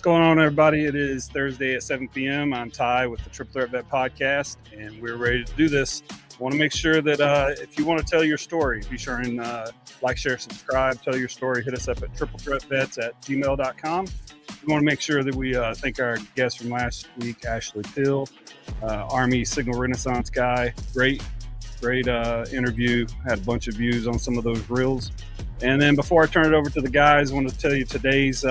going on, everybody? It is Thursday at 7 p.m. I'm Ty with the Triple Threat Vet Podcast, and we're ready to do this. I want to make sure that if you want to tell your story, be sure and like, share, subscribe, tell your story. Hit us up at triplethreatvets@gmail.com. We want to make sure that we thank our guest from last week, Ashley Pill, Army Signal Renaissance guy. Great interview. Had a bunch of views on some of those reels. And then before I turn it over to the guys, I want to tell you today's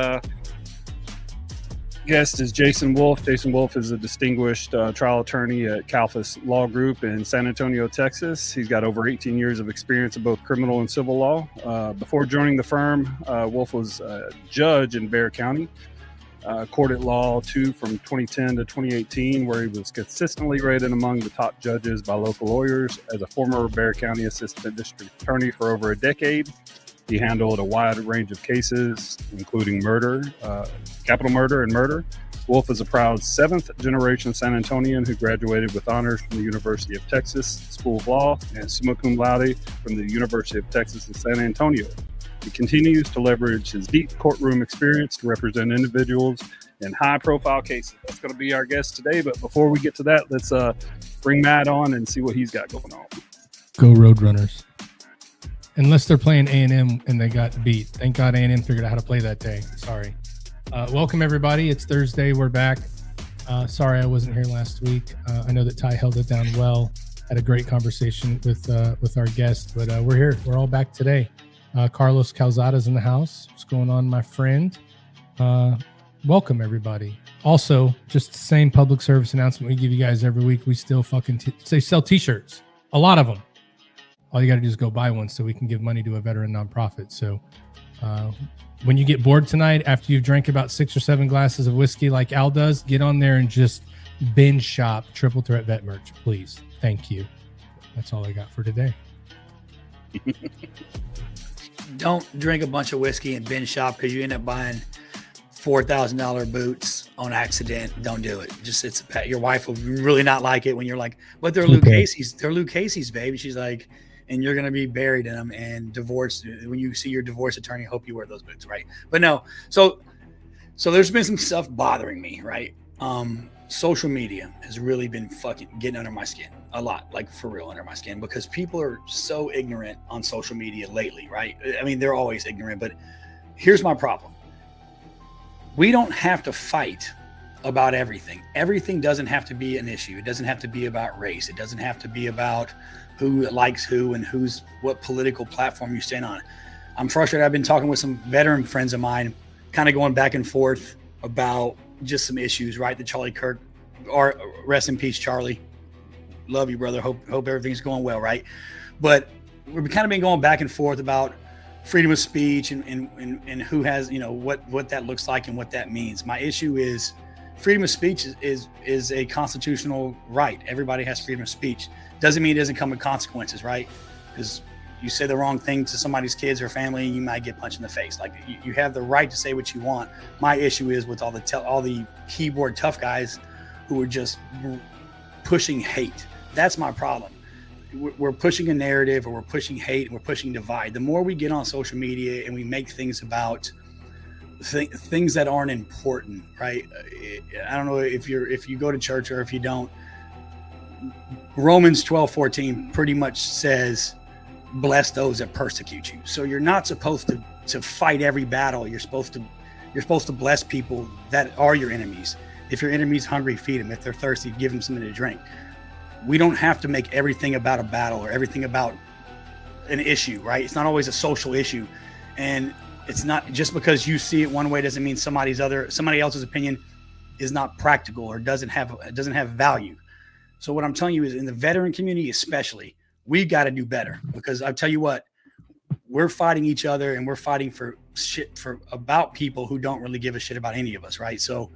guest is Jason Wolff. Jason Wolff is a distinguished trial attorney at Calfas Law Group in San Antonio, Texas. He's got over 18 years of experience in both criminal and civil law. Before joining the firm, Wolff was a judge in Bexar County, court at law 2 from 2010 to 2018, where he was consistently rated among the top judges by local lawyers. As a former Bexar County assistant district attorney for over a decade, he handled a wide range of cases, including murder, capital murder, and murder. Wolff is a proud 7th-generation San Antonian who graduated with honors from the University of Texas School of Law and Summa Cum Laude from the University of Texas in San Antonio. He continues to leverage his deep courtroom experience to represent individuals in high-profile cases. That's going to be our guest today, but before we get to that, let's bring Matt on and see what he's got going on. Go Roadrunners. Unless they're playing A&M and they got beat. Thank God A&M figured out how to play that day. Sorry. Welcome, everybody. It's Thursday. We're back. Sorry I wasn't here last week. I know that Ty held it down well. Had a great conversation with our guest, but we're here. We're all back today. Carlos Calzada's in the house. What's going on, my friend? Welcome, everybody. Also, just the same public service announcement we give you guys every week. We still fucking sell T-shirts. A lot of them. All you got to do is go buy one so we can give money to a veteran nonprofit. So when you get bored tonight, after you've drank about 6 or 7 glasses of whiskey like Al does, get on there and just binge shop Triple Threat Vet merch, please. Thank you. That's all I got for today. Don't drink a bunch of whiskey and binge shop because you end up buying $4,000 boots on accident. Don't do it. Your wife will really not like it when you're like, but they're Luke Casey's. They're Luke Casey's, baby. She's like, and you're going to be buried in them and divorced. When you see your divorce attorney, I hope you wear those boots, right? But no. So there's been some stuff bothering me, right? Social media has really been fucking getting under my skin a lot, like for real under my skin, because people are so ignorant on social media lately, right? I mean, they're always ignorant, but here's my problem. We don't have to fight about everything. Everything doesn't have to be an issue. It doesn't have to be about race. It doesn't have to be about who likes who and what political platform you stand on. I'm frustrated. I've been talking with some veteran friends of mine, kind of going back and forth about just some issues, right? The Charlie Kirk, or rest in peace, Charlie. Love you, brother. Hope everything's going well, right? But we've kind of been going back and forth about freedom of speech and who has, what that looks like and what that means. My issue is freedom of speech is a constitutional right. Everybody has freedom of speech. Doesn't mean it doesn't come with consequences, right? Because you say the wrong thing to somebody's kids or family, and you might get punched in the face. Like you have the right to say what you want. My issue is with all the keyboard tough guys who are just pushing hate. That's my problem. We're pushing a narrative, or we're pushing hate, and we're pushing divide. The more we get on social media and we make things about things that aren't important, right? I don't know if you go to church or if you don't. Romans 12:14 pretty much says, bless those that persecute you. So you're not supposed to fight every battle. You're supposed to bless people that are your enemies. If your enemy's hungry, feed them. If they're thirsty, give them something to drink. We don't have to make everything about a battle or everything about an issue, right? It's not always a social issue. And it's not just because you see it one way doesn't mean somebody else's opinion is not practical or doesn't have value. So what I'm telling you is, in the veteran community especially, we've got to do better, because I'll tell you what, we're fighting each other and we're fighting for about people who don't really give a shit about any of us, right? So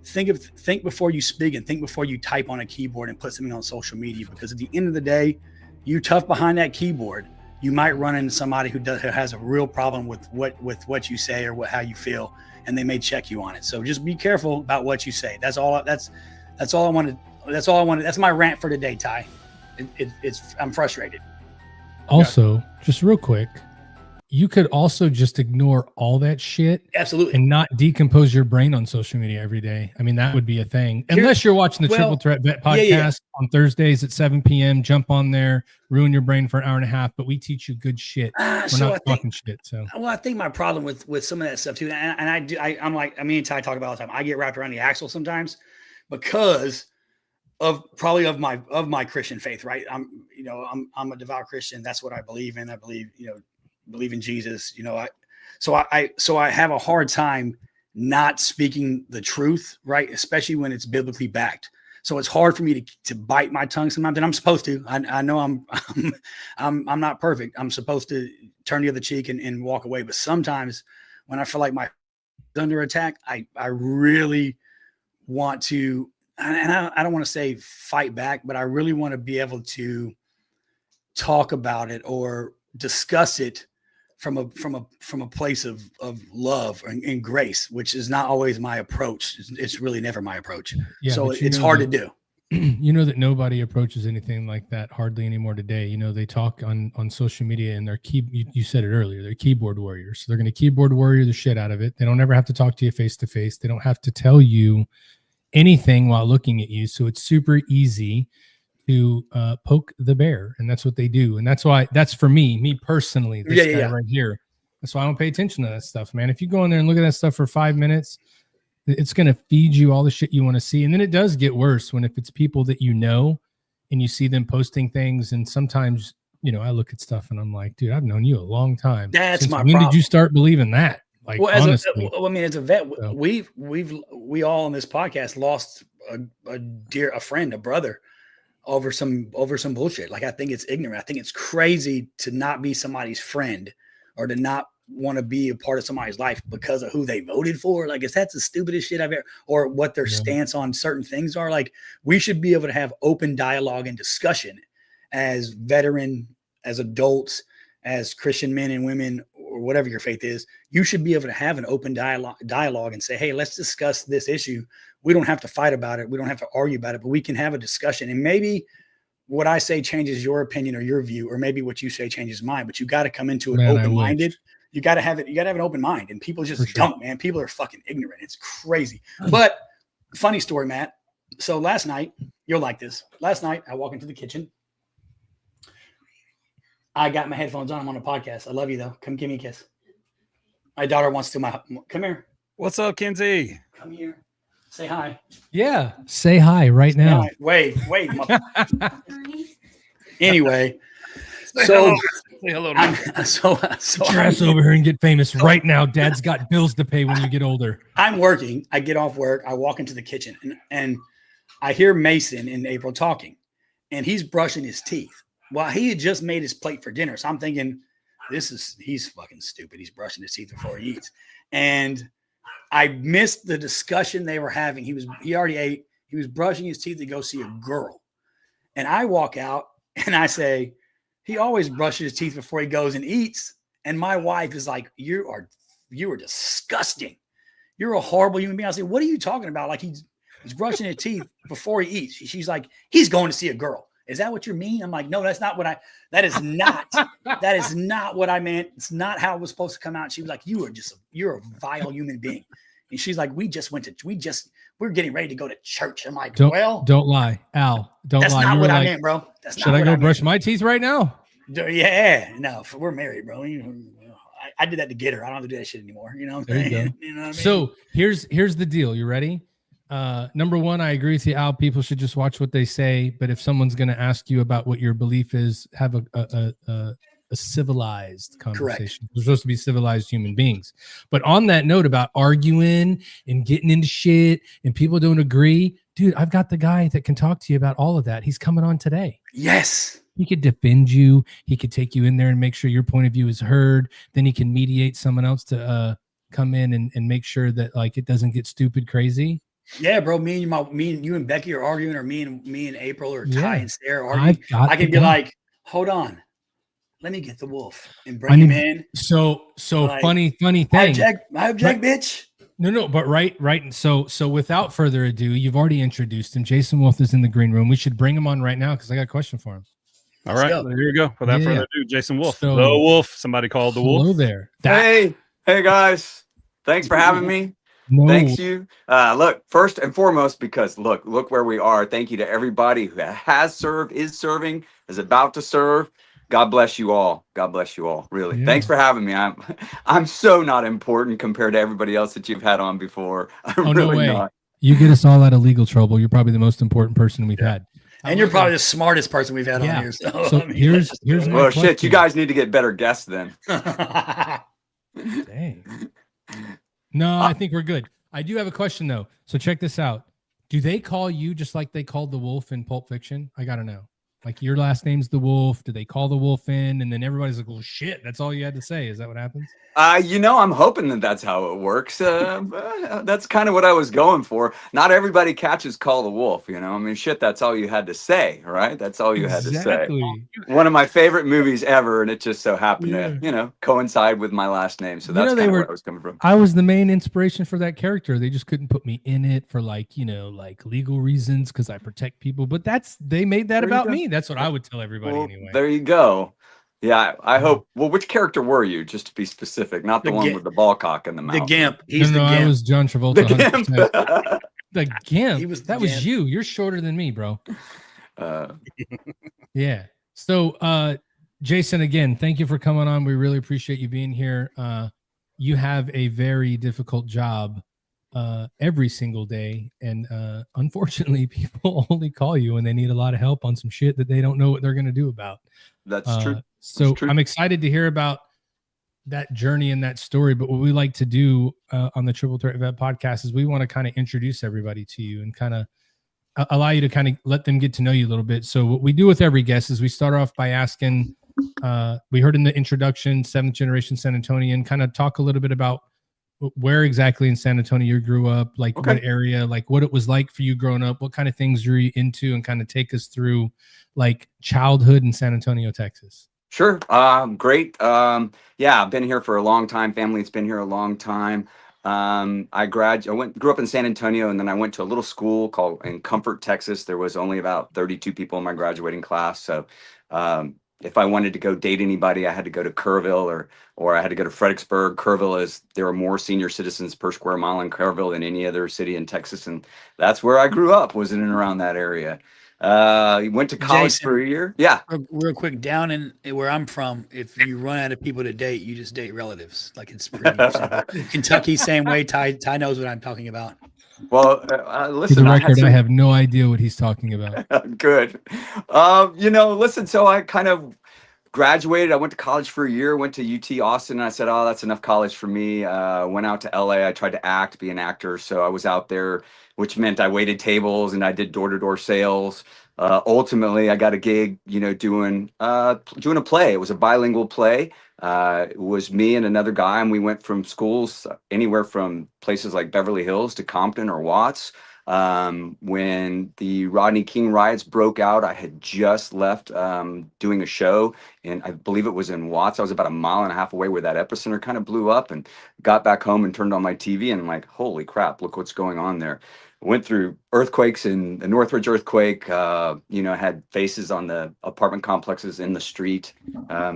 think before you speak and think before you type on a keyboard and put something on social media, because at the end of the day, you tough behind that keyboard, you might run into somebody who has a real problem with what you say or how you feel, and they may check you on it. So just be careful about what you say. That's all I wanted. That's my rant for today, Ty. I'm frustrated. Also, just real quick, you could also just ignore all that shit. Absolutely. And not decompose your brain on social media every day. I mean, that would be a thing. Unless you're watching the Triple Threat Bet podcast on Thursdays at 7 p.m. Jump on there, ruin your brain for an hour and a half. But we teach you good shit. We're not talking shit. So, well, I think my problem with some of that stuff too, and I'm like, me and Ty talk about all the time. I get wrapped around the axle sometimes because of my Christian faith, right? I'm a devout Christian. That's what I believe in. I believe in Jesus, so I have a hard time not speaking the truth, right? Especially when it's biblically backed. So it's hard for me to bite my tongue sometimes, and I'm supposed to. I know I'm not perfect. I'm supposed to turn the other cheek and walk away. But sometimes when I feel like my under attack, I really want to, and I don't want to say fight back, but I really want to be able to talk about it or discuss it from a place of love and grace, which is not always my approach. It's really never my approach. Yeah, so it's hard to do. You know that nobody approaches anything like that hardly anymore today. They talk on social media and you said it earlier, they're keyboard warriors. So they're going to keyboard warrior the shit out of it. They don't ever have to talk to you face to face. They don't have to tell you anything while looking at you. So it's super easy to poke the bear, and that's what they do. And that's for me personally, this guy right here. That's why I don't pay attention to that stuff, man. If you go in there and look at that stuff for 5 minutes, it's going to feed you all the shit you want to see. And then it does get worse if it's people that and you see them posting things. And sometimes, I look at stuff and I'm like, dude, I've known you a long time. That's my problem. When did you start believing that? Like, honestly. As a vet, so. we all on this podcast lost a friend, a brother, over some bullshit. Like, I think it's ignorant. I think it's crazy to not be somebody's friend or to not want to be a part of somebody's life because of who they voted for. Like, that's the stupidest shit I've ever, or what their stance on certain things are. Like, we should be able to have open dialogue and discussion as as adults, as Christian men and women, or whatever your faith is. You should be able to have an open dialogue and say, hey, let's discuss this issue. We don't have to fight about it. We don't have to argue about it, but we can have a discussion. And maybe what I say changes your opinion or your view, or maybe what you say changes mine, but you got to come into it open-minded. You got to have an open mind, and people just don't, man. People are fucking ignorant. It's crazy. But funny story, Matt. So last night, you'll like this. Last night, I walk into the kitchen. I got my headphones on. I'm on a podcast. I love you, though. Come give me a kiss. My daughter wants to. Come here. What's up, Kenzie? Come here. Say hi. Yeah. Say hi right now. Hi. Wait. Anyway. So say hello to me. So dress over here and get famous right now. Dad's got bills to pay when you get older. I'm working. I get off work. I walk into the kitchen and I hear Mason and April talking, and he's brushing his teeth. Well, he had just made his plate for dinner. So I'm thinking, he's fucking stupid. He's brushing his teeth before he eats. And I missed the discussion they were having. He already ate. He was brushing his teeth to go see a girl. And I walk out and I say, he always brushes his teeth before he goes and eats. And my wife is like, you are disgusting. You're a horrible human being. I say, what are you talking about? Like, he's brushing his teeth before he eats. She's like, he's going to see a girl. Is that what you mean? I'm like, no, that is not what I meant. It's not how it was supposed to come out. She was like, you're a vile human being. And she's like, we're getting ready to go to church. I'm like, don't lie, Al. That's lie. not what I meant, bro. Should I go brush my teeth right now? Yeah, no, we're married, bro. I did that to get her. I don't have to do that shit anymore. You know what I'm saying? You know what I mean? So here's the deal. You ready? Number one, I agree with you, Al. People should just watch what they say. But if someone's going to ask you about what your belief is, have a civilized conversation. Correct. We're supposed to be civilized human beings. But on that note about arguing and getting into shit and people don't agree, dude, I've got the guy that can talk to you about all of that. He's coming on today. Yes. He could defend you. He could take you in there and make sure your point of view is heard. Then he can mediate someone else to come in and make sure that like it doesn't get stupid crazy. Yeah, bro. Me and you and Becky are arguing, or me and April or Ty and Sarah are arguing. I can be like, hold on, let me get the wolf and bring him in. So like, funny thing. I object, bitch. No, but right. And so without further ado, you've already introduced him. Jason Wolff is in the green room. We should bring him on right now because I got a question for him. All right, go. there you go. Without Yeah. further ado, Jason Wolff, So- the Wolf. Somebody called the Wolf. Hello there. Hey guys. Thanks for having me. No, Thanks you. Look, first and foremost, because look where we are. Thank you to everybody who has served, is serving, is about to serve. God bless you all. God bless you all. Really. Yeah. Thanks for having me. I'm so not important compared to everybody else that you've had on before. I'm Oh, really no way. not. You get us all out of legal trouble. You're probably the most important person we've had. And you're probably the smartest person we've had on here. So, So I mean, here's my Well, question. shit, you guys need to get better guests then. Dang. No, I think we're good. I do have a question though. So check this out. Do they call you just like they called the Wolf in Pulp Fiction? I gotta know. Like your last name's the Wolf. Do they call the Wolf in? And then everybody's like, "Well, shit, that's all you had to say." Is that what happens? I'm hoping that that's how it works. That's kind of what I was going for. Not everybody catches Call the Wolf, you know. I mean, shit, that's all you had to say, right? That's all you had to say. One of my favorite movies ever, and it just so happened to, you know, coincide with my last name. So that's kind of where I was coming from. I was the main inspiration for that character. They just couldn't put me in it for like, you know, like legal reasons because I protect people. But they made that about me. That's what I would tell everybody anyway. There you go. Yeah, I hope. Well, which character were you, just to be specific? Not the one with the ball cock in the mouth. The Gimp. He's the Gimp. I was John Travolta. The Gimp. The Gimp. He was the that was Gimp. you. You're shorter than me, bro. Yeah. So, Jason, again, thank you for coming on. We really appreciate you being here. You have a very difficult job every single day. And unfortunately, people only call you when they need a lot of help on some shit that they don't know what they're going to do about. That's true. So I'm excited to hear about that journey and that story. But what we like to do on the Triple Threat Vet podcast is we want to kind of introduce everybody to you and kind of allow you to kind of let them get to know you a little bit. So what we do with every guest is we start off by asking, we heard in the introduction, 7th generation San Antonian, kind of talk a little bit about where exactly in San Antonio you grew up, like what area, like what it was like for you growing up, what kind of things were you into, and kind of take us through like childhood in San Antonio, Texas. Sure. Great. Yeah, I've been here for a long time. Family's been here a long time. I grew up in San Antonio, and then I went to a little school called in Comfort, Texas. There was only about 32 people in my graduating class. So, if I wanted to go date anybody, I had to go to Kerrville or I had to go to Fredericksburg. Kerrville there are more senior citizens per square mile in Kerrville than any other city in Texas. And that's where I grew up, was in and around that area. Went to college Jason, for a year. Yeah. Real quick, down in where I'm from, if you run out of people to date, you just date relatives. Like it's pretty simple. Kentucky, same way. Ty knows what I'm talking about. Well, listen, for the record, I have no idea what he's talking about. Good. Listen, so I kind of graduated. I went to college for a year, went to UT Austin, and I said, oh, that's enough college for me. Went out to LA. I tried to be an actor. So I was out there, which meant I waited tables and I did door-to-door sales. Ultimately, I got a gig, doing a play. It was a bilingual play. It was me and another guy, and we went from schools anywhere from places like Beverly Hills to Compton or Watts. When the Rodney King riots broke out, I had just left doing a show, and I believe it was in Watts. I was about a mile and a half away where that epicenter kind of blew up, and got back home and turned on my TV, and I'm like, holy crap, look what's going on there. Went through earthquakes in the Northridge earthquake, had faces on the apartment complexes in the street.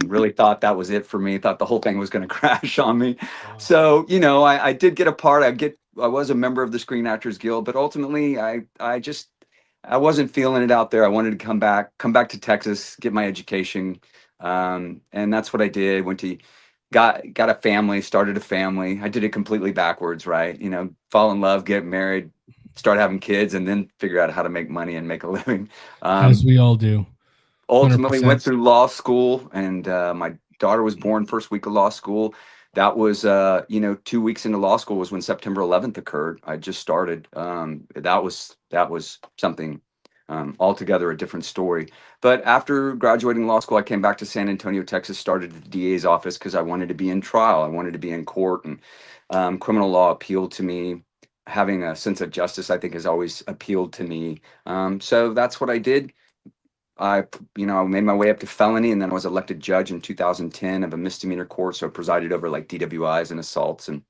Really thought that was it for me. Thought the whole thing was going to crash on me. Wow. So, I did get a part. I was a member of the Screen Actors Guild, but ultimately I wasn't feeling it out there. I wanted to come back to Texas, get my education. And that's what I did. Got a family, started a family. I did it completely backwards, right? Fall in love, get married, start having kids, and then figure out how to make money and make a living. As we all do. Ultimately 100%. went through law school, and my daughter was born first week of law school. That was, 2 weeks into law school was when September 11th occurred. I just started. That was something altogether a different story. But after graduating law school, I came back to San Antonio, Texas, started at the DA's office because I wanted to be in trial. I wanted to be in court, and criminal law appealed to me. Having a sense of justice, I think, has always appealed to me. So that's what I did. I made my way up to felony, and then I was elected judge in 2010 of a misdemeanor court. So I presided over like DWIs and assaults, and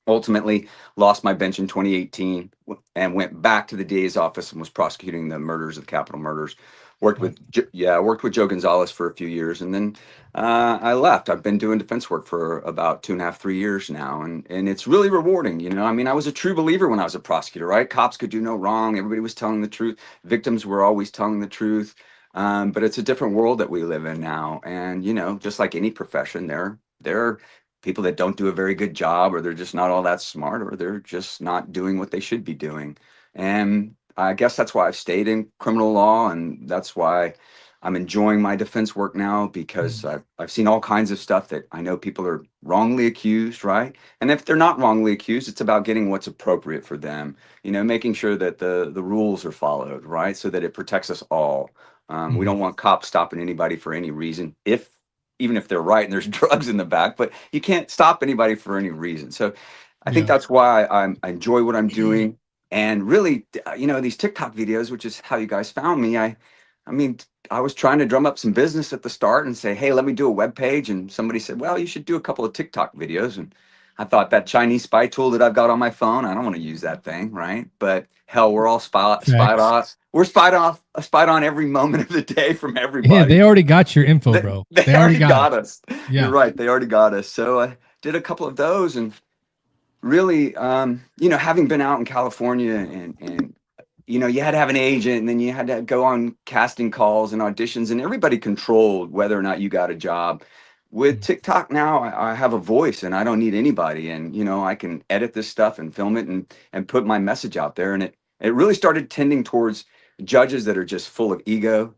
ultimately lost my bench in 2018 and went back to the DA's office and was prosecuting the murders of capital murders. worked with Joe Gonzalez for a few years, and then I left. I've been doing defense work for about 2.5, 3 years now, and it's really rewarding. You know, I mean, I was a true believer when I was a prosecutor, right? Cops could do no wrong. Everybody was telling the truth. Victims were always telling the truth. But it's a different world that we live in now, and you know, just like any profession, there are people that don't do a very good job, or they're just not all that smart, or they're just not doing what they should be doing. And I guess that's why I've stayed in criminal law, and that's why I'm enjoying my defense work now, because I've seen all kinds of stuff that I know people are wrongly accused, right? And if they're not wrongly accused, it's about getting what's appropriate for them, you know, making sure that the rules are followed, right? So that it protects us all. We don't want cops stopping anybody for any reason, even if they're right and there's drugs in the back, but you can't stop anybody for any reason. So I think that's why I enjoy what I'm doing. And really, you know, these TikTok videos, which is how you guys found me. I mean, I was trying to drum up some business at the start and say, hey, let me do a web page. And somebody said, well, you should do a couple of TikTok videos. And I thought, that Chinese spy tool that I've got on my phone, I don't want to use that thing, right? But hell, we're all spied off. We're spied on every moment of the day from everybody. Yeah, they already got your info, bro. They already got us. Yeah. You're right. They already got us. So I did a couple of those, and really, you know, having been out in California, and you know, you had to have an agent, and then you had to go on casting calls and auditions, and everybody controlled whether or not you got a job. With TikTok now, I have a voice, and I don't need anybody. And you know, I can edit this stuff and film it and put my message out there. And it really started tending towards judges that are just full of ego,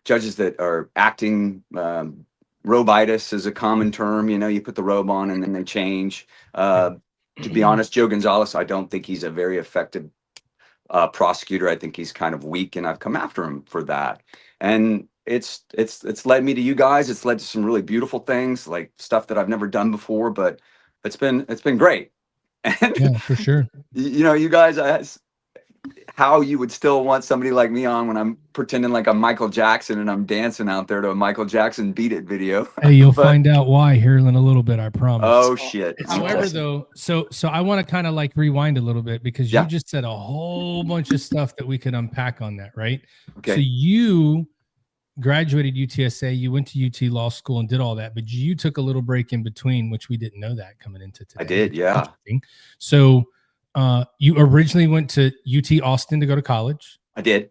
judges that are acting. Robitis is a common term. You know, you put the robe on and then they change. To be honest, Joe Gonzalez, I don't think he's a very effective prosecutor. I think he's kind of weak, and I've come after him for that. And it's led me to you guys. It's led to some really beautiful things, like stuff that I've never done before. But it's been great. And yeah, for sure. You know, you guys, how you would still want somebody like me on when I'm pretending like I'm Michael Jackson and I'm dancing out there to a Michael Jackson Beat It video. Hey, you'll find out why here in a little bit, I promise. Oh shit. However, though, so I want to kind of like rewind a little bit, because you just said a whole bunch of stuff that we could unpack on that, right? Okay. So you graduated UTSA, you went to UT Law School and did all that, but you took a little break in between, which we didn't know that coming into today. I did, yeah. So you originally went to UT Austin to go to college. I did.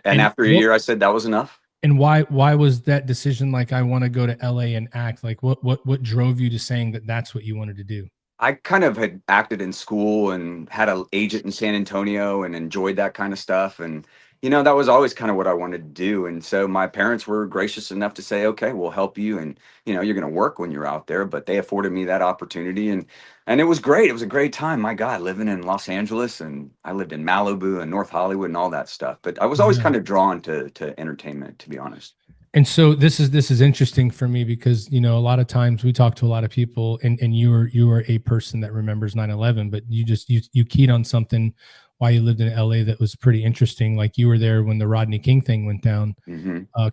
And after a year, I said that was enough. And why was that decision, like, I want to go to LA and act? Like, what drove you to saying that that's what you wanted to do? I kind of had acted in school and had an agent in San Antonio and enjoyed that kind of stuff. And, you know, that was always kind of what I wanted to do. And so my parents were gracious enough to say, okay, we'll help you. And, you know, you're going to work when you're out there, but they afforded me that opportunity. And it was great. It was a great time. My God, living in Los Angeles, and I lived in Malibu and North Hollywood and all that stuff. But I was always kind of drawn to entertainment, to be honest. And so this is interesting for me, because, you know, a lot of times we talk to a lot of people, and you were a person that remembers 9/11, but you keyed on something while you lived in LA that was pretty interesting. Like, you were there when the Rodney King thing went down,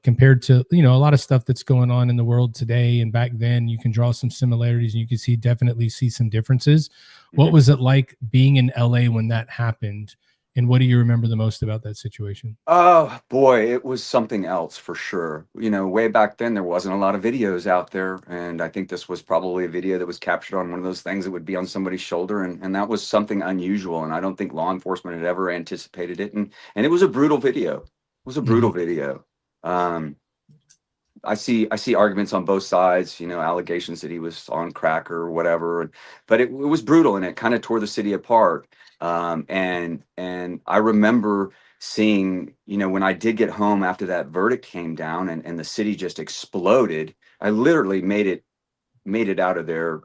compared to, you know, a lot of stuff that's going on in the world today. And back then you can draw some similarities, and you can definitely see some differences. What was it like being in LA when that happened? And what do you remember the most about that situation? Oh boy, it was something else for sure. You know, way back then, there wasn't a lot of videos out there. And I think this was probably a video that was captured on one of those things that would be on somebody's shoulder. And that was something unusual. And I don't think law enforcement had ever anticipated it. And it was a brutal video. It was a brutal video. I see arguments on both sides, you know, allegations that he was on crack or whatever, but it was brutal, and it kind of tore the city apart. And I remember seeing, you know, when I did get home after that verdict came down and the city just exploded, I literally made it out of there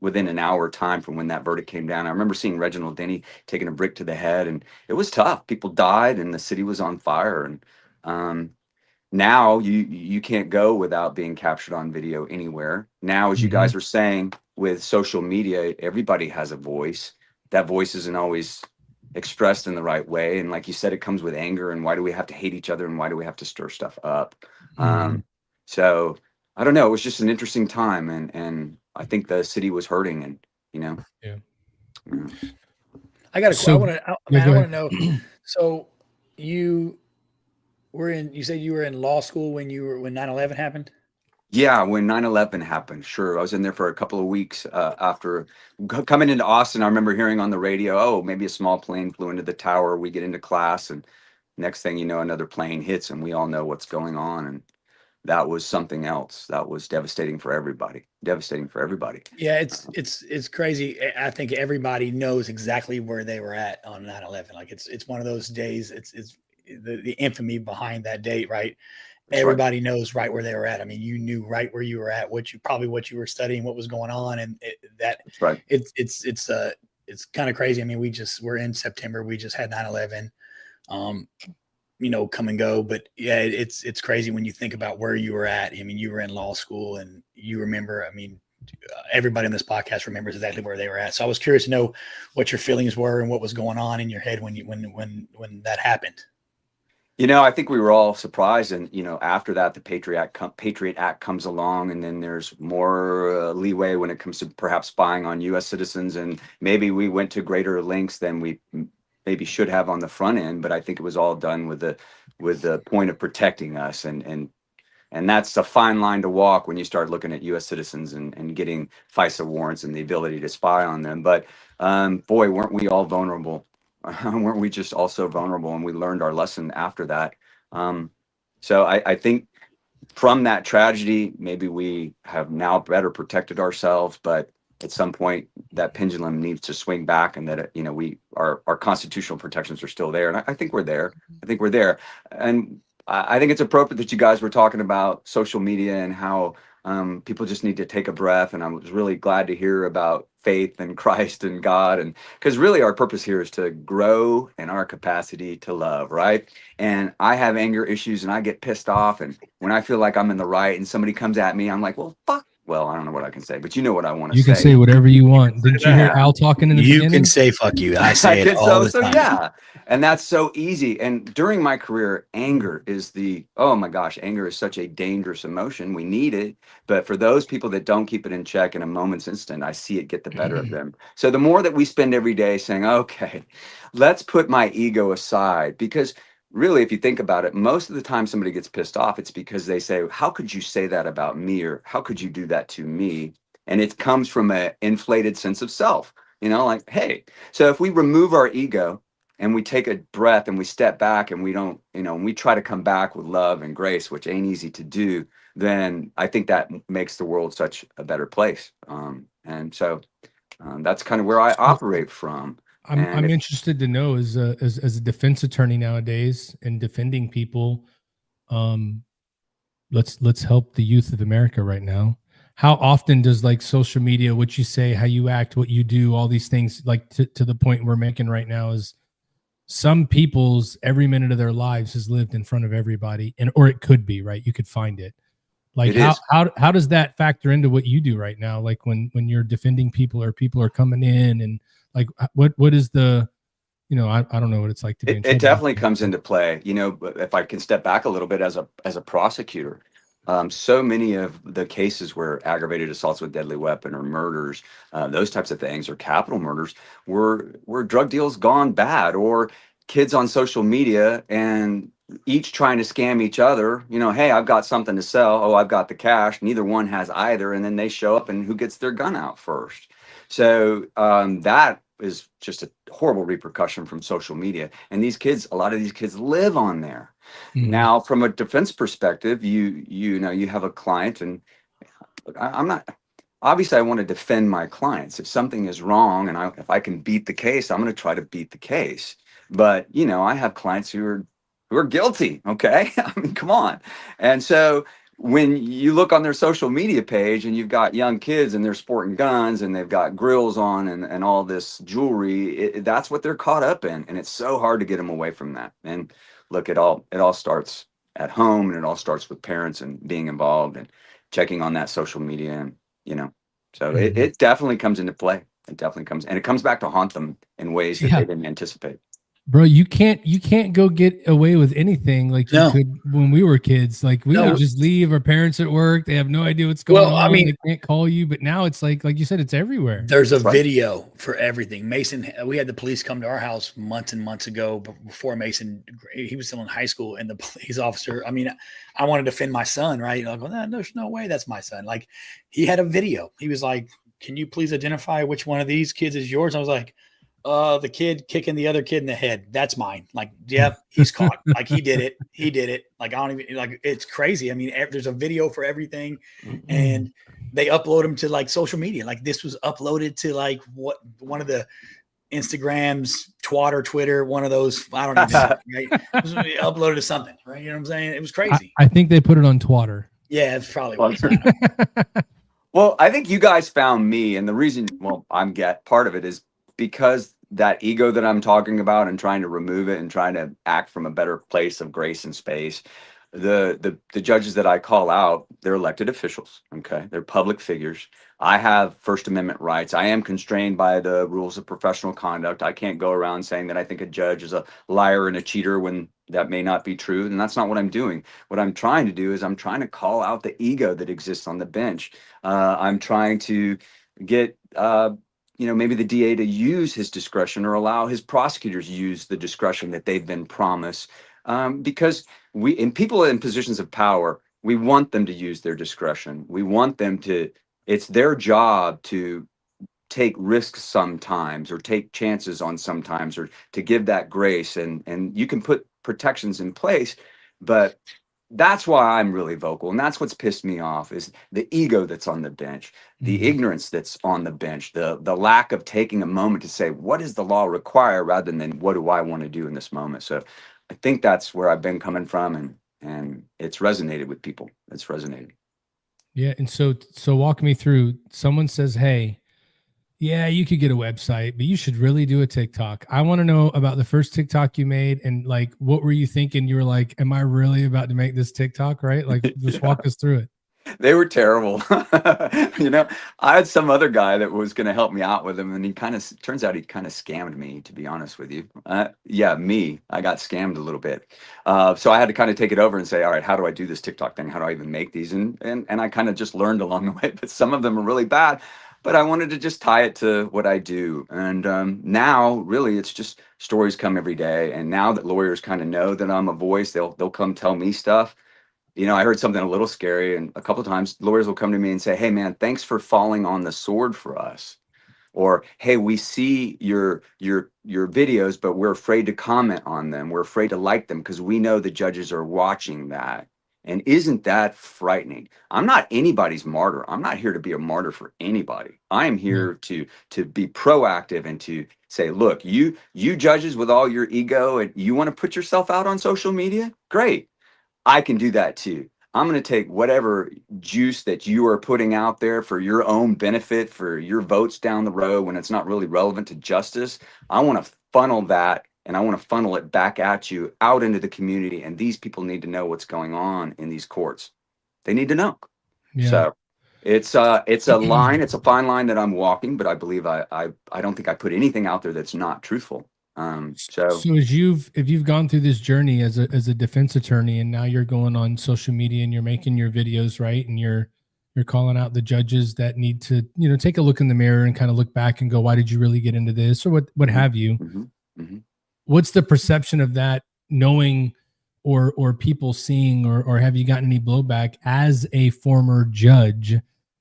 within an hour time from when that verdict came down. I remember seeing Reginald Denny taking a brick to the head, and it was tough. People died and the city was on fire. And now you can't go without being captured on video anywhere. Now, as you guys are saying, with social media, everybody has a voice. That voice isn't always expressed in the right way. And like you said, it comes with anger. And why do we have to hate each other? And why do we have to stir stuff up? So I don't know. It was just an interesting time. And I think the city was hurting, and, you know. Yeah. I want to know. So you You said you were in law school when 9/11 happened? Yeah, when 9/11 happened, sure. I was in there for a couple of weeks after coming into Austin. I remember hearing on the radio, oh, maybe a small plane flew into the tower. We get into class, and next thing you know, another plane hits, and we all know what's going on. And that was something else. That was devastating for everybody. Devastating for everybody. Yeah, it's crazy. I think everybody knows exactly where they were at on 9/11. Like it's one of those days. It's the infamy behind that date, right? That's right. Everybody knows right where they were at. I mean, you knew right where you were at, what you were studying, what was going on, and That's right. It's kind of crazy. I mean, we're in September. We just had 9/11. Come and go. But yeah, it's crazy when you think about where you were at. I mean, you were in law school and you remember, I mean, everybody in this podcast remembers exactly where they were at. So I was curious to know what your feelings were and what was going on in your head when that happened. I think we were all surprised, and after that, the Patriot Act comes along, and then there's more leeway when it comes to perhaps spying on U.S. citizens, and maybe we went to greater lengths than we maybe should have on the front end. But I think it was all done with the point of protecting us, and that's a fine line to walk when you start looking at U.S. citizens and getting FISA warrants and the ability to spy on them. But boy, weren't we all vulnerable? Weren't we just also vulnerable? And we learned our lesson after that. So I think from that tragedy, maybe we have now better protected ourselves, but at some point that pendulum needs to swing back, and that our constitutional protections are still there. And I think we're there. And I think it's appropriate that you guys were talking about social media and how people just need to take a breath. And I was really glad to hear about faith and Christ and God, and because really our purpose here is to grow in our capacity to love, right? And I have anger issues, and I get pissed off, and when I feel like I'm in the right and somebody comes at me, I'm like, well, fuck. Well, I don't know what I can say, but you know what I want to say. You can say whatever you want. Didn't you hear Al talking in the beginning? You can say fuck you. I say it all the time. Yeah. And that's so easy. And during my career, anger is oh my gosh, anger is such a dangerous emotion. We need it. But for those people that don't keep it in check in a moment's instant, I see it get the better of them. So the more that we spend every day saying, okay, let's put my ego aside, because really, if you think about it, most of the time somebody gets pissed off, it's because they say, how could you say that about me? Or how could you do that to me? And it comes from an inflated sense of self, like, hey, so if we remove our ego and we take a breath and we step back and we don't, and we try to come back with love and grace, which ain't easy to do, then I think that makes the world such a better place. And so that's kind of where I operate from. I'm interested to know, as a defense attorney nowadays and defending people, let's help the youth of America right now. How often does social media, what you say, how you act, what you do, all these things, to the point we're making right now, is some people's every minute of their lives is lived in front of everybody, or it could be, right? You could find it. How does that factor into what you do right now? Like when you're defending people, or people are coming in, and what is the, I don't know what it's like to be in trouble. It definitely comes into play, but if I can step back a little bit as a prosecutor, so many of the cases where aggravated assaults with deadly weapon or murders, those types of things, or capital murders, were drug deals gone bad, or kids on social media and each trying to scam each other. Hey, I've got something to sell. Oh, I've got the cash. Neither one has either. And then they show up, and who gets their gun out first? So that is just a horrible repercussion from social media. And a lot of these kids live on there. Mm-hmm. Now, from a defense perspective, you have a client, and I'm not, obviously I want to defend my clients. If something is wrong and if I can beat the case, I'm going to try to beat the case. But, I have clients who are guilty. Okay. I mean, come on. And so when you look on their social media page and you've got young kids and they're sporting guns and they've got grills on and all this jewelry, that's what they're caught up in. And it's so hard to get them away from that. And look, it all starts at home, and it all starts with parents and being involved and checking on that social media. And, so it definitely comes into play. It definitely comes, and it comes back to haunt them in ways that they didn't anticipate. Bro, you can't go get away with anything like you No. could when we were kids. Like we No. would just leave. Our parents at work, they have no idea what's going Well, I on. mean- They can't call you. But now it's like you said, it's everywhere. There's a That's right. video for everything. Mason, we had the police come to our house months and months ago before Mason, he was still in high school, and the police officer, I mean, I wanted to defend my son, right? I go, no, there's no way that's my son. Like, he had a video. He was like, can you please identify which one of these kids is yours? I was like, the kid kicking the other kid in the head. That's mine. Like, yep, he's caught. Like, he did it. He did it. Like, I don't even, like, it's crazy. I mean, there's a video for everything. And they upload them to like social media. Like, this was uploaded to like one of the Instagrams, Twitter, one of those. I don't even know, right? It was uploaded to something, right? You know what I'm saying? It was crazy. I think they put it on Twitter. Yeah, it's probably was. Well, I think you guys found me, and the reason, well, part of it is because that ego that I'm talking about and trying to remove it and trying to act from a better place of grace and space. The judges that I call out, they're elected officials. Okay. They're public figures. I have First Amendment rights. I am constrained by the rules of professional conduct. I can't go around saying that I think a judge is a liar and a cheater when that may not be true. And that's not what I'm doing. What I'm trying to do is I'm trying to call out the ego that exists on the bench. I'm trying to get, maybe the DA to use his discretion or allow his prosecutors use the discretion that they've been promised. Because people in positions of power, we want them to use their discretion. We want them it's their job to take risks sometimes or take chances on sometimes or to give that grace. And you can put protections in place, but that's why I'm really vocal. And that's what's pissed me off is the ego that's on the bench, the ignorance that's on the bench, the lack of taking a moment to say, what does the law require rather than what do I want to do in this moment? So I think that's where I've been coming from, and it's resonated with people. It's resonated. Yeah. And so walk me through. Someone says, hey, yeah, you could get a website, but you should really do a TikTok. I want to know about the first TikTok you made and like, what were you thinking? You were like, am I really about to make this TikTok? Right? Like, just walk us through it. They were terrible. I had some other guy that was going to help me out with them, and turns out he kind of scammed me, to be honest with you. I got scammed a little bit. So I had to kind of take it over and say, all right, how do I do this TikTok thing? How do I even make these? And I kind of just learned along the way, but some of them are really bad. But I wanted to just tie it to what I do. And now really it's just stories come every day. And now that lawyers kind of know that I'm a voice, they'll come tell me stuff. I heard something a little scary, and a couple of times lawyers will come to me and say, hey man, thanks for falling on the sword for us. Or, hey, we see your videos, but we're afraid to comment on them. We're afraid to like them because we know the judges are watching that. And isn't that frightening? I'm not anybody's martyr. I'm not here to be a martyr for anybody. I am here to be proactive and to say, look, you judges with all your ego and you want to put yourself out on social media? Great. I can do that too. I'm going to take whatever juice that you are putting out there for your own benefit, for your votes down the road when it's not really relevant to justice. I want to funnel that, and I want to funnel it back at you out into the community. And these people need to know what's going on in these courts. They need to know. Yeah. So it's a line. It's a fine line that I'm walking, but I believe I don't think I put anything out there that's not truthful. So if you've gone through this journey as a defense attorney, and now you're going on social media and you're making your videos, right, and you're calling out the judges that need to take a look in the mirror and kind of look back and go, why did you really get into this, or what have you? What's the perception of that, knowing or people seeing, or have you gotten any blowback as a former judge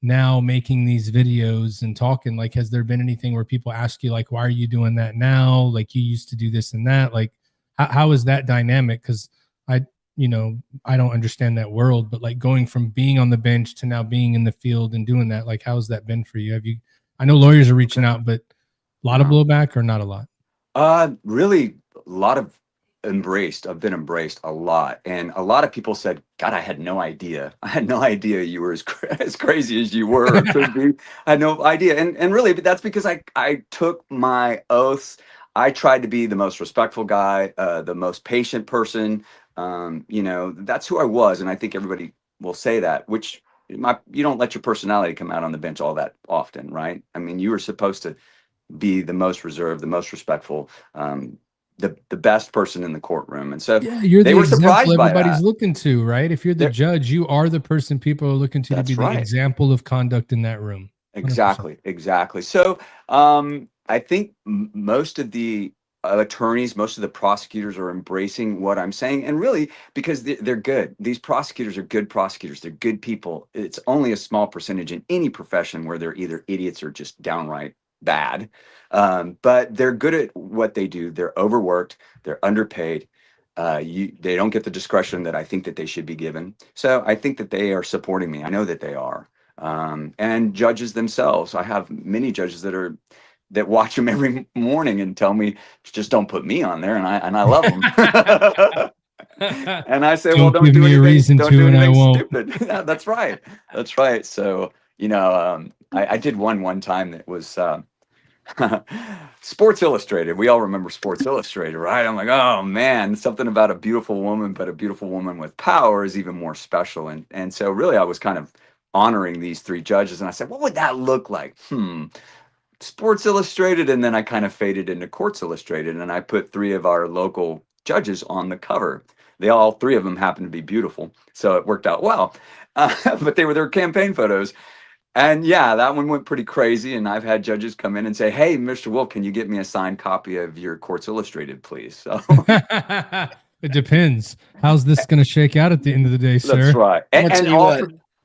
now making these videos and talking? Like, has there been anything where people ask you, like, why are you doing that now? Like, you used to do this and that. Like, how is that dynamic? Because I don't understand that world, but like going from being on the bench to now being in the field and doing that, like, how's that been for you? I know lawyers are reaching out, but a lot of blowback or not a lot? Really a lot of I've been embraced a lot, and a lot of people said, God, I had no idea you were as crazy as you were. I had no idea. And really, but that's because I took my oaths. I tried to be the most respectful guy, the most patient person. That's who I was, and I think everybody will say that, which you don't let your personality come out on the bench all that often, right? I mean, you were supposed to be the most reserved, the most respectful, the best person in the courtroom. And so Yeah, you're they the were example surprised by everybody's that. looking to, right? If you're the judge, you are the person people are looking to be the example of conduct in that room. 100%. Exactly. So I think most of the attorneys, most of the prosecutors are embracing what I'm saying, and really because they're good. These prosecutors are good prosecutors. They're good people. It's only a small percentage in any profession where they're either idiots or just downright bad. But they're good at what they do. They're overworked. They're underpaid. They don't get the discretion that I think that they should be given. So I think that they are supporting me. I know that they are. And judges themselves. I have many judges that watch them every morning and tell me, just don't put me on there, and I love them. And I say, well, don't do anything. Don't do anything stupid. Yeah, that's right. That's right. So I did one time that was Sports Illustrated. We all remember Sports Illustrated, right? I'm like, oh man, something about a beautiful woman, but a beautiful woman with power is even more special. And so really I was kind of honoring these three judges, and I said, what would that look like? Sports Illustrated. And then I kind of faded into Courts Illustrated, and I put three of our local judges on the cover. All three of them happened to be beautiful, so it worked out well. But they were their campaign photos. And yeah, that one went pretty crazy. And I've had judges come in and say, hey, Mr. Wolff, can you get me a signed copy of your Courts Illustrated, please? So it depends. How's this going to shake out at the end of the day, sir? That's right. And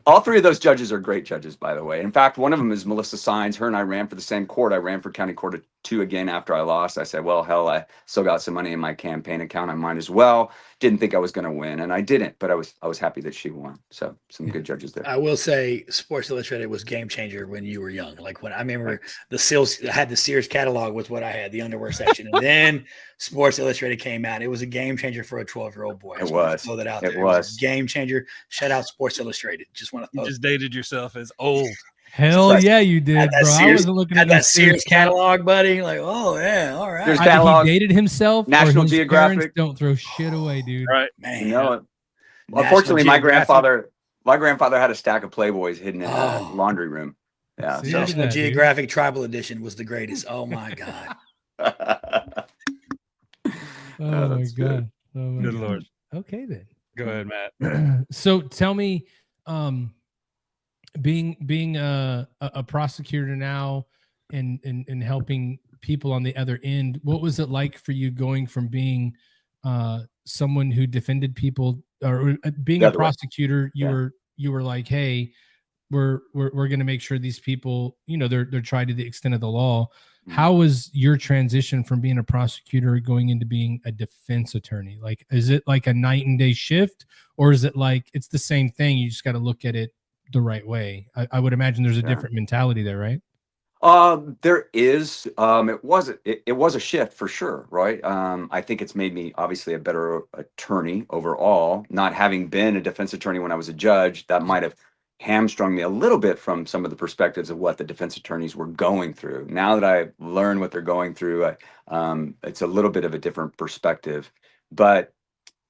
all three of those judges are great judges, by the way. In fact, one of them is Melissa Sines. Her and I ran for the same court. I ran for County Court 2 again after I lost. I said, well, hell, I still got some money in my campaign account. I might as well. Didn't think I was going to win, and I didn't, but I was happy that she won. So some good judges there. I will say Sports Illustrated was game changer when you were young. Like when I remember the Sears catalog was what I had, the underwear section. And then Sports Illustrated came out. It was a game changer for a 12-year-old boy. It was. Throw that out there. It was a game changer. Shout out Sports Illustrated. Just want to You just dated yourself as old. Hell yeah, you did, bro. I wasn't looking at that Sears catalog, buddy. Like, oh yeah, all right. Sears catalog. He dated himself. National Geographic. Don't throw shit away, dude. Right, man. You know it. Unfortunately, my grandfather had a stack of Playboys hidden in the laundry room. Yeah, National Geographic Tribal Edition was the greatest. Oh my god. Oh my god. Good Lord. Okay then. Go ahead, Matt. So tell me, being a prosecutor now and helping people on the other end, what was it like for you going from being someone who defended people or being a prosecutor? You were like, hey, we're going to make sure these people, they're tried to the extent of the law. How was your transition from being a prosecutor going into being a defense attorney? Like, is it like a night and day shift, or is it like it's the same thing? You just got to look at it the right way. I would imagine there's a different mentality there, right? There is. It was a shift for sure, right? I think it's made me obviously a better attorney overall. Not having been a defense attorney when I was a judge, that might have hamstrung me a little bit from some of the perspectives of what the defense attorneys were going through. Now that I've learned what they're going through, it's a little bit of a different perspective. But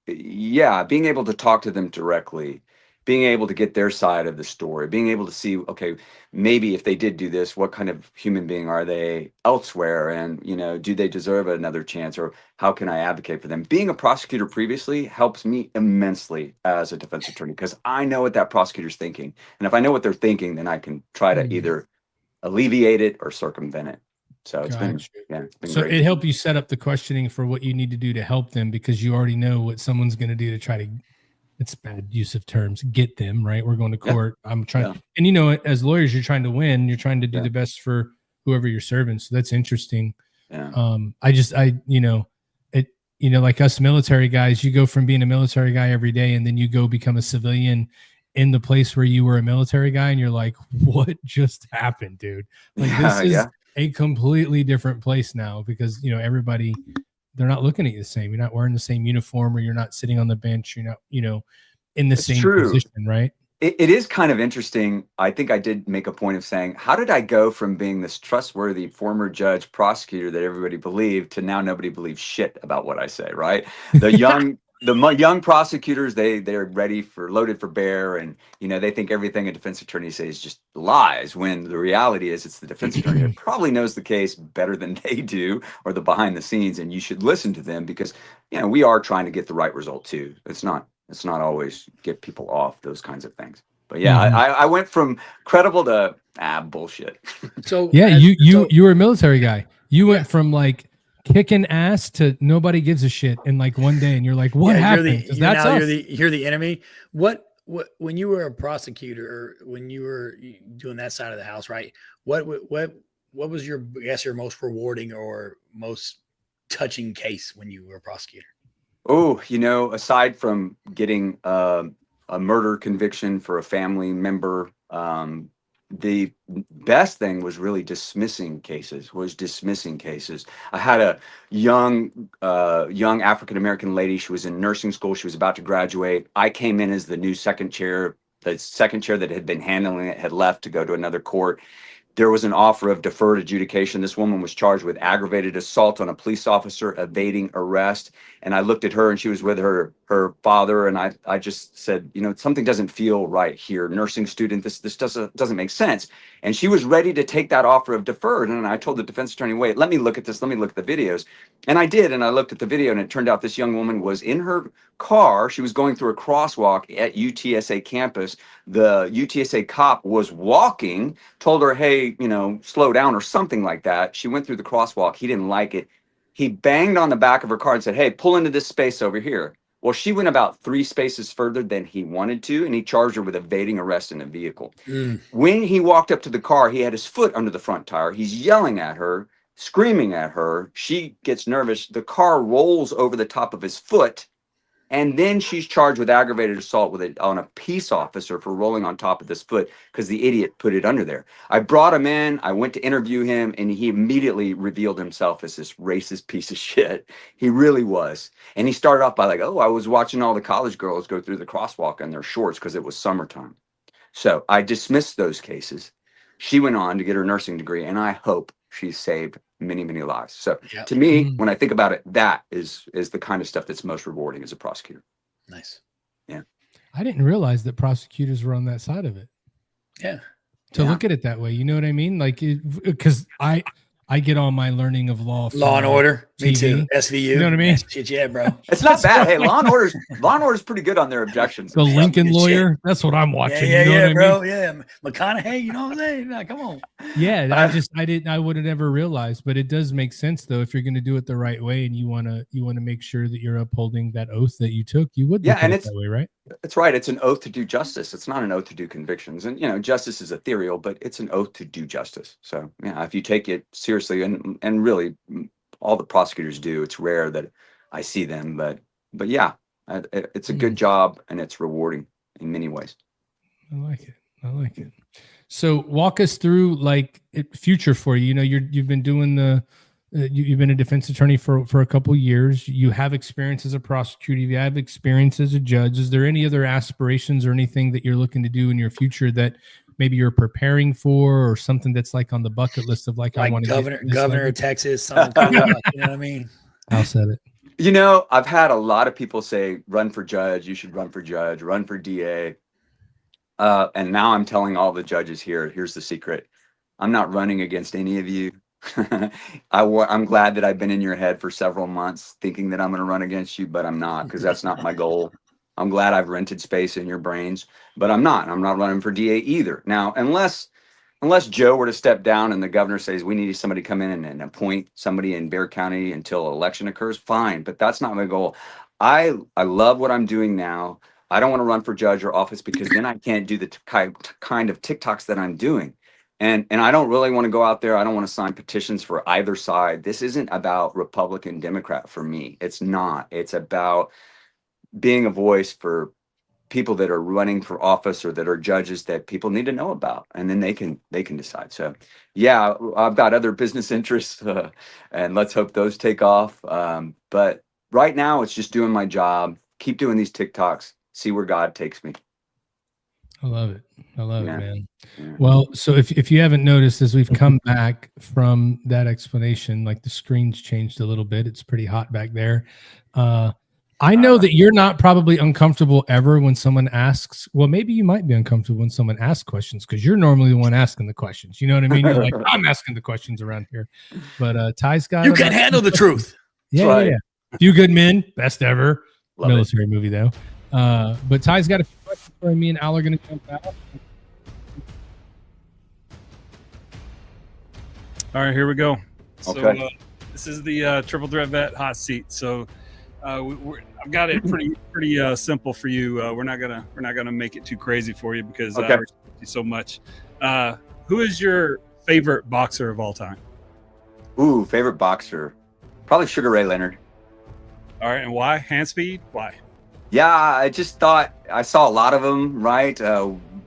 yeah, being able to talk to them directly, being able to get their side of the story, being able to see, okay, maybe if they did do this, what kind of human being are they elsewhere? And, do they deserve another chance, or how can I advocate for them? Being a prosecutor previously helps me immensely as a defense attorney, because I know what that prosecutor's thinking. And if I know what they're thinking, then I can try to either alleviate it or circumvent it. So it's been so great. It helped you set up the questioning for what you need to do to help them, because you already know what someone's going to do to try to, it's bad use of terms, get them right. We're going to court. I'm trying, and as lawyers, you're trying to win. You're trying to do the best for whoever you're serving. So that's interesting. Yeah. Like us military guys, you go from being a military guy every day, and then you go become a civilian in the place where you were a military guy, and you're like, what just happened, dude? Like this is a completely different place now, because everybody, they're not looking at you the same. You're not wearing the same uniform, or you're not sitting on the bench. You're not, in the same position, right? It is kind of interesting. I think I did make a point of saying, how did I go from being this trustworthy former judge prosecutor that everybody believed to now nobody believes shit about what I say, right? The young young prosecutors, they're loaded for bear, and they think everything a defense attorney says is just lies, when the reality is it's the defense attorney that probably knows the case better than they do, or the behind the scenes, and you should listen to them, because we are trying to get the right result too. It's not always get people off, those kinds of things. But yeah, I went from credible to bullshit. So yeah, you were a military guy. You went from like kicking ass to nobody gives a shit in like one day, and you're like, what happened? You're the enemy. What when you were a prosecutor, or when you were doing that side of the house, right? What was your most rewarding or most touching case when you were a prosecutor? Oh, aside from getting a murder conviction for a family member, the best thing was really dismissing cases. I had a young African-American lady. She was in nursing school. She was about to graduate. I came in as the new second chair. The second chair that had been handling it had left to go to another court. There was an offer of deferred adjudication. This woman was charged with aggravated assault on a police officer, evading arrest. And I looked at her, and she was with her father. And I just said, something doesn't feel right here. Nursing student, this doesn't make sense. And she was ready to take that offer of deferred. And I told the defense attorney, wait, let me look at this. Let me look at the videos. And I did. And I looked at the video, and it turned out this young woman was in her car. She was going through a crosswalk at UTSA campus. The UTSA cop was walking, told her, hey, slow down or something like that. She went through the crosswalk. He didn't like it. He banged on the back of her car and said, hey, pull into this space over here. Well, she went about 3 spaces further than he wanted to, and he charged her with evading arrest in a vehicle. When he walked up to the car, he had his foot under the front tire. He's yelling at her, screaming at her. She gets nervous. The car rolls over the top of his foot. And then she's charged with aggravated assault on a peace officer for rolling on top of this foot, because the idiot put it under there. I brought him in. I went to interview him, and he immediately revealed himself as this racist piece of shit. He really was. And he started off by like, oh, I was watching all the college girls go through the crosswalk in their shorts because it was summertime. So I dismissed those cases. She went on to get her nursing degree, and I hope she saved many, many lives. So to me, when I think about it, that is the kind of stuff that's most rewarding as a prosecutor. Nice. Yeah. I didn't realize that prosecutors were on that side of it. Yeah. Look at it that way. You know what I mean? Like, because I get all my learning of law from Law and Order. TV. Me too. SVU. You know what I mean? Shit, yeah, bro. It's not bad. Hey, Law and Order's pretty good on their objections. The Lincoln Lawyer. Shit. That's what I'm watching. Yeah, you know what bro. I mean? Yeah, McConaughey. You know what I'm saying? Nah, come on. Yeah, I would have never realized, but it does make sense though. If you're going to do it the right way, and you want to make sure that you're upholding that oath that you took, you would. Yeah, and it's that way, right? That's right. It's an oath to do justice. It's not an oath to do convictions. And justice is ethereal, but it's an oath to do justice. So yeah, if you take it seriously, and really all the prosecutors do, it's rare that I see them, but yeah, it's a good job, and it's rewarding in many ways. I like it. So walk us through like future for you. You've been doing you've been a defense attorney for a couple of years. You have experience as a prosecutor. You have experience as a judge. Is there any other aspirations or anything that you're looking to do in your future that maybe you're preparing for, or something that's like on the bucket list of like I want to governor of Texas? Something cool, you know what I mean? I'll set it. I've had a lot of people say, run for judge. You should run for judge, run for DA. And now I'm telling all the judges here's the secret. I'm not running against any of you. I'm glad that I've been in your head for several months thinking that I'm going to run against you, but I'm not, because that's not my goal. I'm glad I've rented space in your brains, but I'm not running for DA either. Now, unless Joe were to step down and the governor says we need somebody to come in and appoint somebody in Bexar County until election occurs, fine, but that's not my goal. I love what I'm doing now. I don't want to run for judge or office, because then I can't do the kind of TikToks that I'm doing. And I don't really want to go out there. I don't want to sign petitions for either side. This isn't about Republican, Democrat for me. It's not. It's about being a voice for people that are running for office or that are judges that people need to know about, and then they can decide. So yeah, I've got other business interests, and let's hope those take off. But right now it's just doing my job, keep doing these TikToks, see where God takes me. I love it, man. Yeah. Well, so if you haven't noticed, as we've come back from that explanation, like the screen's changed a little bit. It's pretty hot back there. I know that you're not probably uncomfortable ever when someone asks. Well, maybe you might be uncomfortable when someone asks questions because you're normally the one asking the questions. You know what I mean? You're like, I'm asking the questions around here. But Ty's got. You can't handle the truth. Yeah, right. yeah. Few Good Men, best ever. Love Military movie though. But Ty's got a few questions for me and Al are going to jump out. All right, here we go. So Okay. this is the Triple Threat Vet hot seat. So I've got it pretty simple for you. We're not gonna make it too crazy for you because I respect you so much. Who is your favorite boxer of all time? Ooh, favorite boxer, probably Sugar Ray Leonard. All right, and why? Hand speed? Why? Yeah, I just thought I saw a lot of them. Right,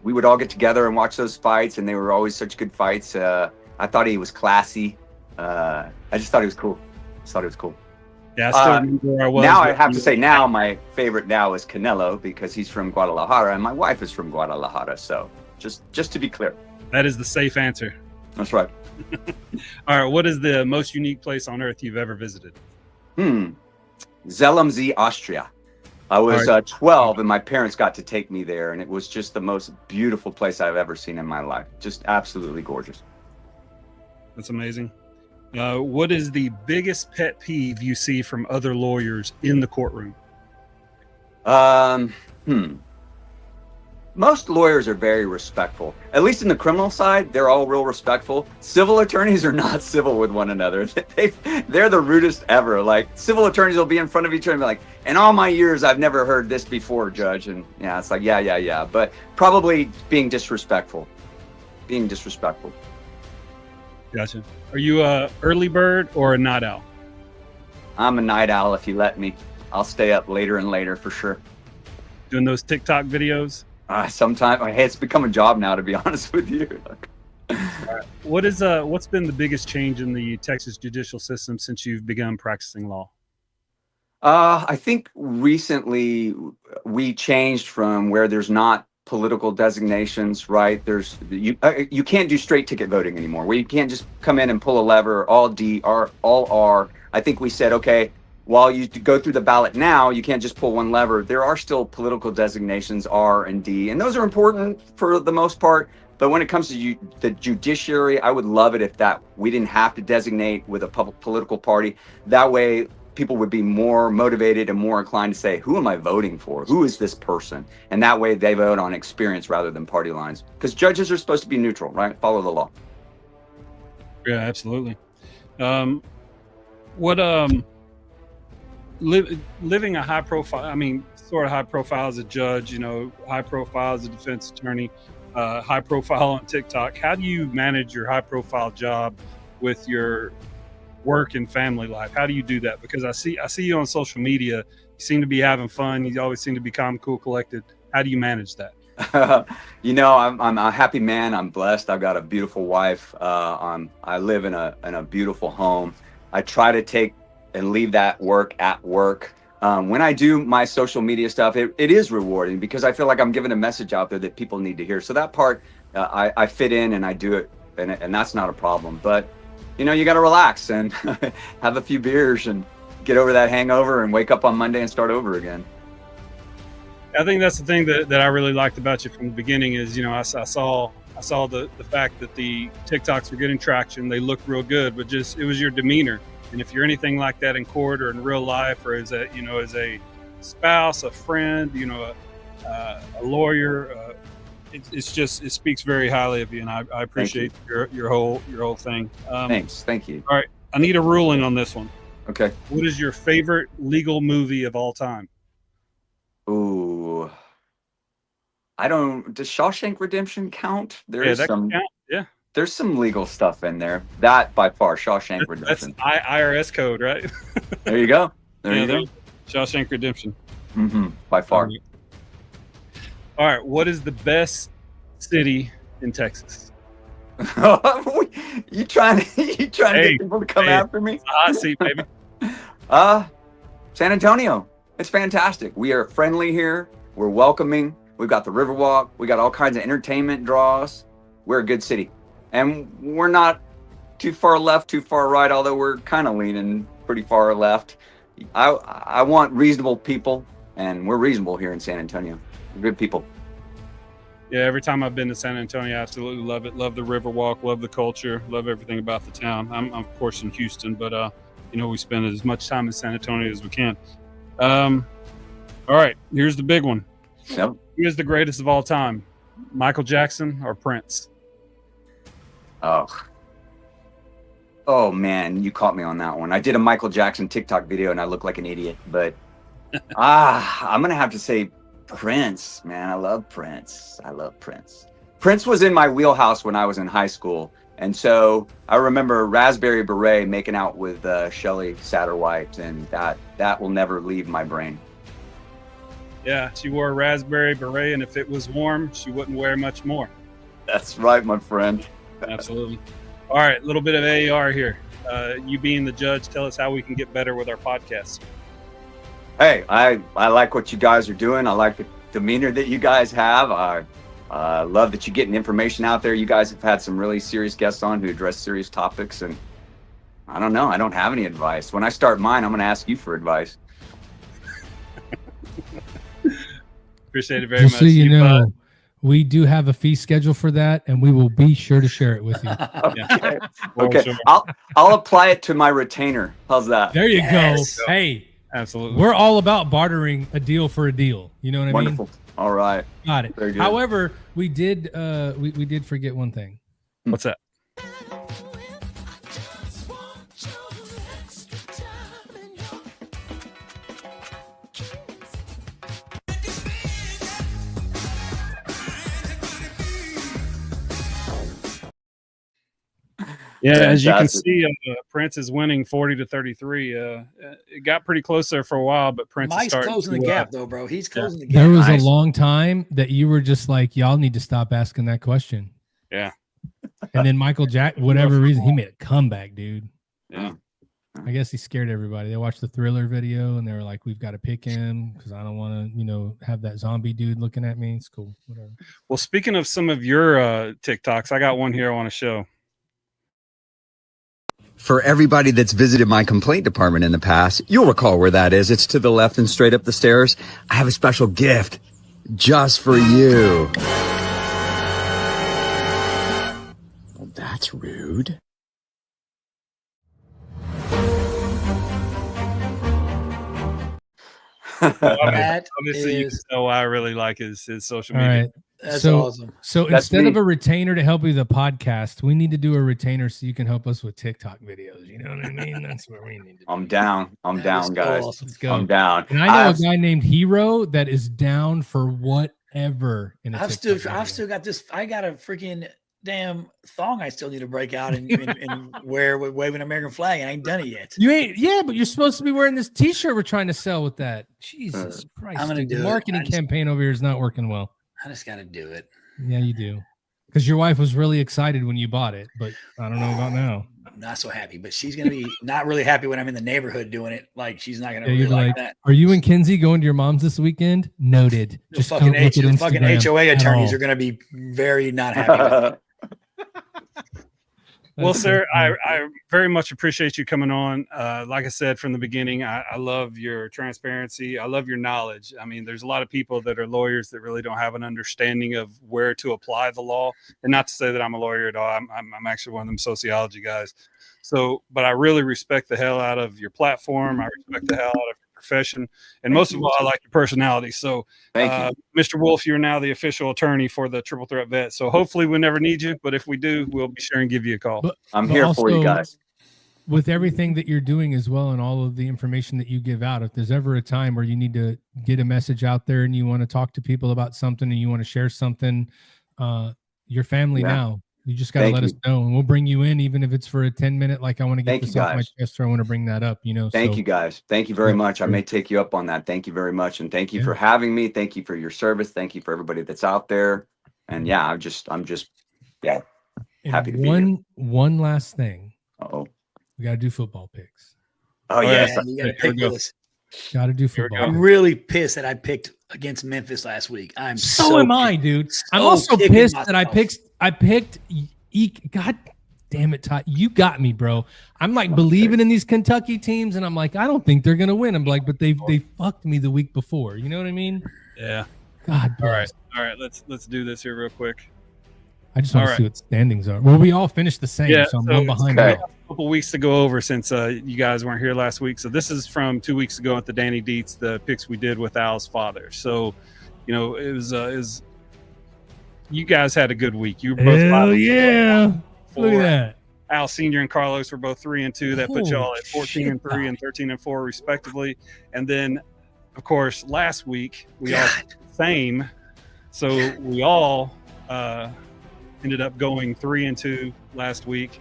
we would all get together and watch those fights, and they were always such good fights. I thought he was classy. I just thought he was cool. Yeah, I still remember where I was. Now I have to say, now my favorite now is Canelo because he's from Guadalajara and my wife is from Guadalajara. So just to be clear, that is the safe answer. that's right. All right, what is the most unique place on earth you've ever visited? Zellamsee, Austria. I was 12 and my parents got to take me there, and it was just the most beautiful place I've ever seen in my life. Just absolutely gorgeous. That's amazing. What is the biggest pet peeve you see from other lawyers in the courtroom? Most lawyers are very respectful. At least in the criminal side, they're all real respectful. Civil attorneys are not civil with one another. They're the rudest ever. Like, civil attorneys will be in front of each other and be like, in all my years, I've never heard this before, Judge. And yeah, it's like, yeah. But probably being disrespectful. Gotcha. Are you a early bird or a night owl? I'm a night owl if you let me. I'll stay up later and later for sure. Doing those TikTok videos? Sometimes, hey, it's become a job now, to be honest with you. What's been the biggest change in the Texas judicial system since you've begun practicing law? I think recently we changed from where there's not political designations, right? You can't do straight ticket voting anymore, where you can't just come in and pull a lever, all D, all R. I think we said, okay, while you go through the ballot now, you can't just pull one lever. There are still political designations, R and D, and those are important for the most part. But when it comes to the judiciary, I would love it if we didn't have to designate with a public political party. That way, people would be more motivated and more inclined to say, who am I voting for? Who is this person? And that way they vote on experience rather than party lines. Because judges are supposed to be neutral, right? Follow the law. Yeah, absolutely. Living a high profile, sort of high profile as a judge, high profile as a defense attorney, high profile on TikTok. How do you manage your high profile job with your work and family life? How do you do that? Because I see you on social media. You seem to be having fun. You always seem to be calm, cool, collected. How do you manage that? I'm a happy man. I'm blessed. I've got a beautiful wife. I live in a beautiful home. I try to take and leave that work at work. When I do my social media stuff, it is rewarding because I feel like I'm giving a message out there that people need to hear. So that part, I fit in and I do it, and that's not a problem. But you got to relax and have a few beers and get over that hangover and wake up on Monday and start over again. I think that's the thing that I really liked about you from the beginning is, I saw the fact that the TikToks were getting traction. They looked real good, but it was your demeanor. And if you're anything like that in court or in real life, or as a spouse, a friend, a lawyer, it speaks very highly of you, and I appreciate your whole thing. Thanks, thank you. All right, I need a ruling on this one. Okay. What is your favorite legal movie of all time? Ooh, does Shawshank Redemption count? That can count. Yeah. There's some legal stuff in there. That by far, Shawshank Redemption. That's IRS code, right? There you go. There you go. Shawshank Redemption. By far. All right. What is the best city in Texas? You trying to get people to come after me? Hot seat, baby. San Antonio. It's fantastic. We are friendly here. We're welcoming. We've got the Riverwalk. We got all kinds of entertainment draws. We're a good city. And we're not too far left, too far right, although we're kind of leaning pretty far left. I want reasonable people, and we're reasonable here in San Antonio. We're good people. Yeah, every time I've been to San Antonio, I absolutely love it. Love the Riverwalk, love the culture, love everything about the town. I'm of course in Houston, but we spend as much time in San Antonio as we can. All right, here's the big one. Yep. Who is the greatest of all time? Michael Jackson or Prince? Oh man, you caught me on that one. I did a Michael Jackson TikTok video and I look like an idiot, but I'm gonna have to say Prince, man. I love Prince. Prince was in my wheelhouse when I was in high school. And so I remember Raspberry Beret making out with Shelley Satterwhite, and that will never leave my brain. Yeah, she wore a raspberry beret, and if it was warm, she wouldn't wear much more. That's right, my friend. Absolutely. All right, a little bit of AR here. You being the judge, tell us how we can get better with our podcast. Hey, I like what you guys are doing. I like the demeanor that you guys have. I love that you're getting information out there. You guys have had some really serious guests on who address serious topics, and I don't know. I don't have any advice. When I start mine, I'm going to ask you for advice. Appreciate it very much. So we do have a fee schedule for that, and we will be sure to share it with you. Okay. Well, Okay. sure. I'll apply it to my retainer. How's that? There you Yes. go. Hey, Absolutely. we're all about bartering a deal for a deal. You know what I mean? Wonderful. All right. Got it. Very good. However, we did we did forget one thing. What's that? Yeah, as you can see, Prince is winning 40-33. It got pretty close there for a while, but Prince Mike's is starting closing the to, gap, though, bro. He's closing the gap. There was Nice. a long time that you were just like, y'all need to stop asking that question. Yeah. And then Michael Jack, whatever reason, he made a comeback, dude. Yeah. I guess he scared everybody. They watched the Thriller video and they were like, we've got to pick him because I don't want to, have that zombie dude looking at me. It's cool. Whatever. Well, speaking of some of your TikToks, I got one here I want to show. For everybody that's visited my complaint department in the past, you'll recall where that is. It's to the left and straight up the stairs. I have a special gift just for you. Well, that's rude. That Obviously, you can is tell why I really like his social All media. right. that's So- awesome. So That's instead me. of a retainer to help you with the podcast, we need to do a retainer so you can help us with TikTok videos. You know what I mean? That's what we need to do. I'm down. I'm That down, is so guys. awesome. Let's go. I'm down. And I know I've- a guy named Hero that is down for whatever. In a I've TikTok still video. got this. I got a freaking damn thong I still need to break out and wear with waving an American flag. And I ain't done it yet. You ain't, yeah, but you're supposed to be wearing this T-shirt we're trying to sell with that. Jesus Christ! I'm gonna dude, the do it. marketing I just- campaign over here is not working well. I just got to do it. Yeah, you do, because your wife was really excited when you bought it, but I don't know about now. I'm not so happy, but she's gonna be not really happy when I'm in the neighborhood doing it. Like she's not gonna Yeah, really you're like like, that. are you and Kinsey going to your mom's this weekend? Noted. The Just fucking, don't look at fucking Instagram HOA at attorneys all. are gonna be very not happy with it. Well, That's sir, okay. I very much appreciate you coming on. Like I said from the beginning, I love your transparency. I love your knowledge. I mean, there's a lot of people that are lawyers that really don't have an understanding of where to apply the law. And not to say that I'm a lawyer at all. I'm actually one of them sociology guys. So, but I really respect the hell out of your platform. I respect the hell out of your profession. And most of all, I like your personality. So, Thank you. Mr. Wolff, you're now the official attorney for the Triple Threat Vet. So hopefully we never need you, but if we do, we'll be sure and give you a call. But- I'm but here for you also, guys. with everything that you're doing as well and all of the information that you give out, if there's ever a time where you need to get a message out there and you want to talk to people about something and you want to share something, your family Yeah. now, you just got to Thank let us you. know and we'll bring you in, even if it's for a 10-minute, like I want to get Thank you, this off my guys. chest or I want to bring that up, Thank so, you, guys. Thank you very Yeah, much. I sure. may take you up on that. Thank you very much. And thank you Yeah. for having me. Thank you for your service. Thank you for everybody that's out there. And yeah, I'm just, yeah. And happy to be here. one last thing. Uh-oh. We got to do football picks. Oh, yeah. yes. Man, you gotta Here we pick go. with us. Got to do Here we football. go. I'm picks. really pissed that I picked against Memphis last week. I'm So am I, pissed. dude. I'm So also kicking pissed that myself. I picked God damn it, Ty. You got me, bro. I'm like believing in these Kentucky teams, and I'm like, I don't think they're gonna win. I'm like, but they fucked me the week before. You know what I mean? Yeah. God bless. All right. Let's do this here real quick. I just want to see what standings are. Well, we all finished the same, so I'm one behind. Okay. A couple weeks to go over since you guys weren't here last week. So this is from 2 weeks ago at the Danny Dietz, the picks we did with Al's father. So, you know, it was you guys had a good week. You were both Hell yeah! Look at that. Al Senior and Carlos were both 3-2. That put y'all at 14-3 and 13-4 respectively. And then, of course, last week we all did the same. So we all ended up going 3-2 last week.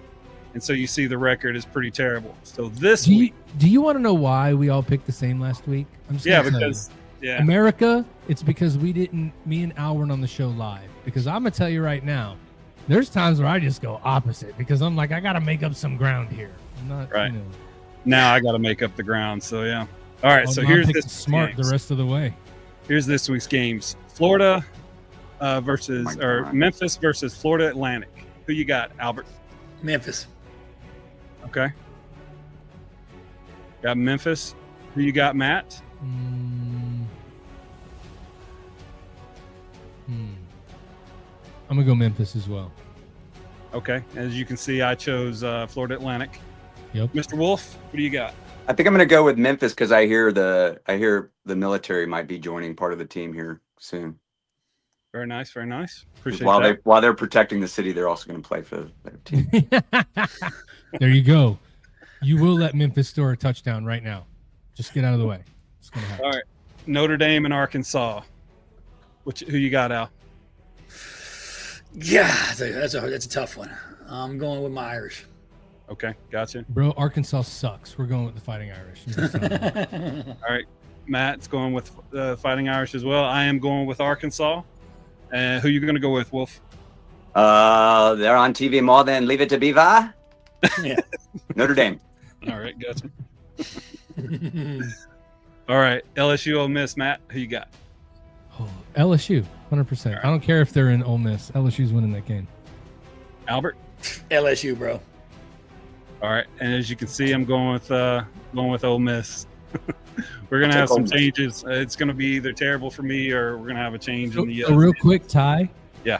And so you see the record is pretty terrible. So this week. Do you want to know why we all picked the same last week? I'm just because America, it's because me and Al weren't on the show live. Because I'm going to tell you right now, there's times where I just go opposite because I'm like, I got to make up some ground here. I'm not, right. Now I got to make up the ground. So, yeah. All right. So here's this smart games. The rest of the way. Here's this week's games. Florida Memphis versus Florida Atlantic. Who you got, Albert? Memphis. Okay. Got Memphis. Who you got, Matt? I'm going to go Memphis as well. Okay. As you can see, I chose Florida Atlantic. Yep. Mr. Wolff, what do you got? I think I'm going to go with Memphis because I hear the military might be joining part of the team here soon. Very nice. Very nice. Appreciate that. While they're protecting the city, they're also going to play for their team. There you go. You will let Memphis score a touchdown right now. Just get out of the way. It's going to happen. All right. Notre Dame and Arkansas. Who you got, Al? Yeah, that's a tough one. I'm going with my Irish. Okay, gotcha. Bro, Arkansas sucks. We're going with the Fighting Irish. All right. Matt's going with the Fighting Irish as well. I am going with Arkansas. And who are you going to go with, Wolf? They're on TV more than Leave It to Beaver. Yeah. Notre Dame. All right, gotcha. All right, LSU, Ole Miss. Matt, who you got? Oh, LSU, 100%. Right. I don't care if they're in Ole Miss. LSU's winning that game. Albert? LSU, bro. All right, and as you can see, I'm going with Ole Miss. We're gonna have some changes. It's gonna be either terrible for me or we're gonna have a change in the. Real quick, Ty. Yeah.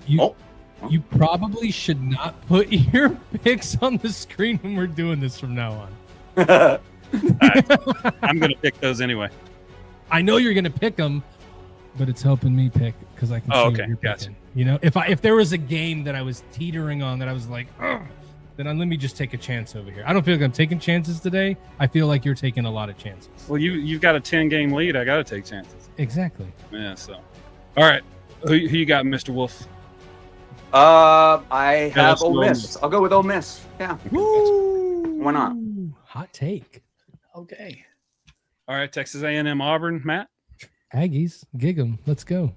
You probably should not put your picks on the screen when we're doing this from now on. I'm gonna pick those anyway. I know you're gonna pick them, but it's helping me pick because I can. Oh, see okay, what you're gotcha. Picking. You know, if there was a game that I was teetering on that I was like, ugh, then let me just take a chance over here. I don't feel like I'm taking chances today. I feel like you're taking a lot of chances. Well, you've got a 10-game lead. I got to take chances. Exactly. Yeah. So, all right, who you got, Mr. Wolff? I have Ole Miss. I'll go with Ole Miss. Yeah. Woo! Why not? Hot take. Okay. All right, Texas A&M, Auburn, Matt. Aggies, gig 'em. Let's go.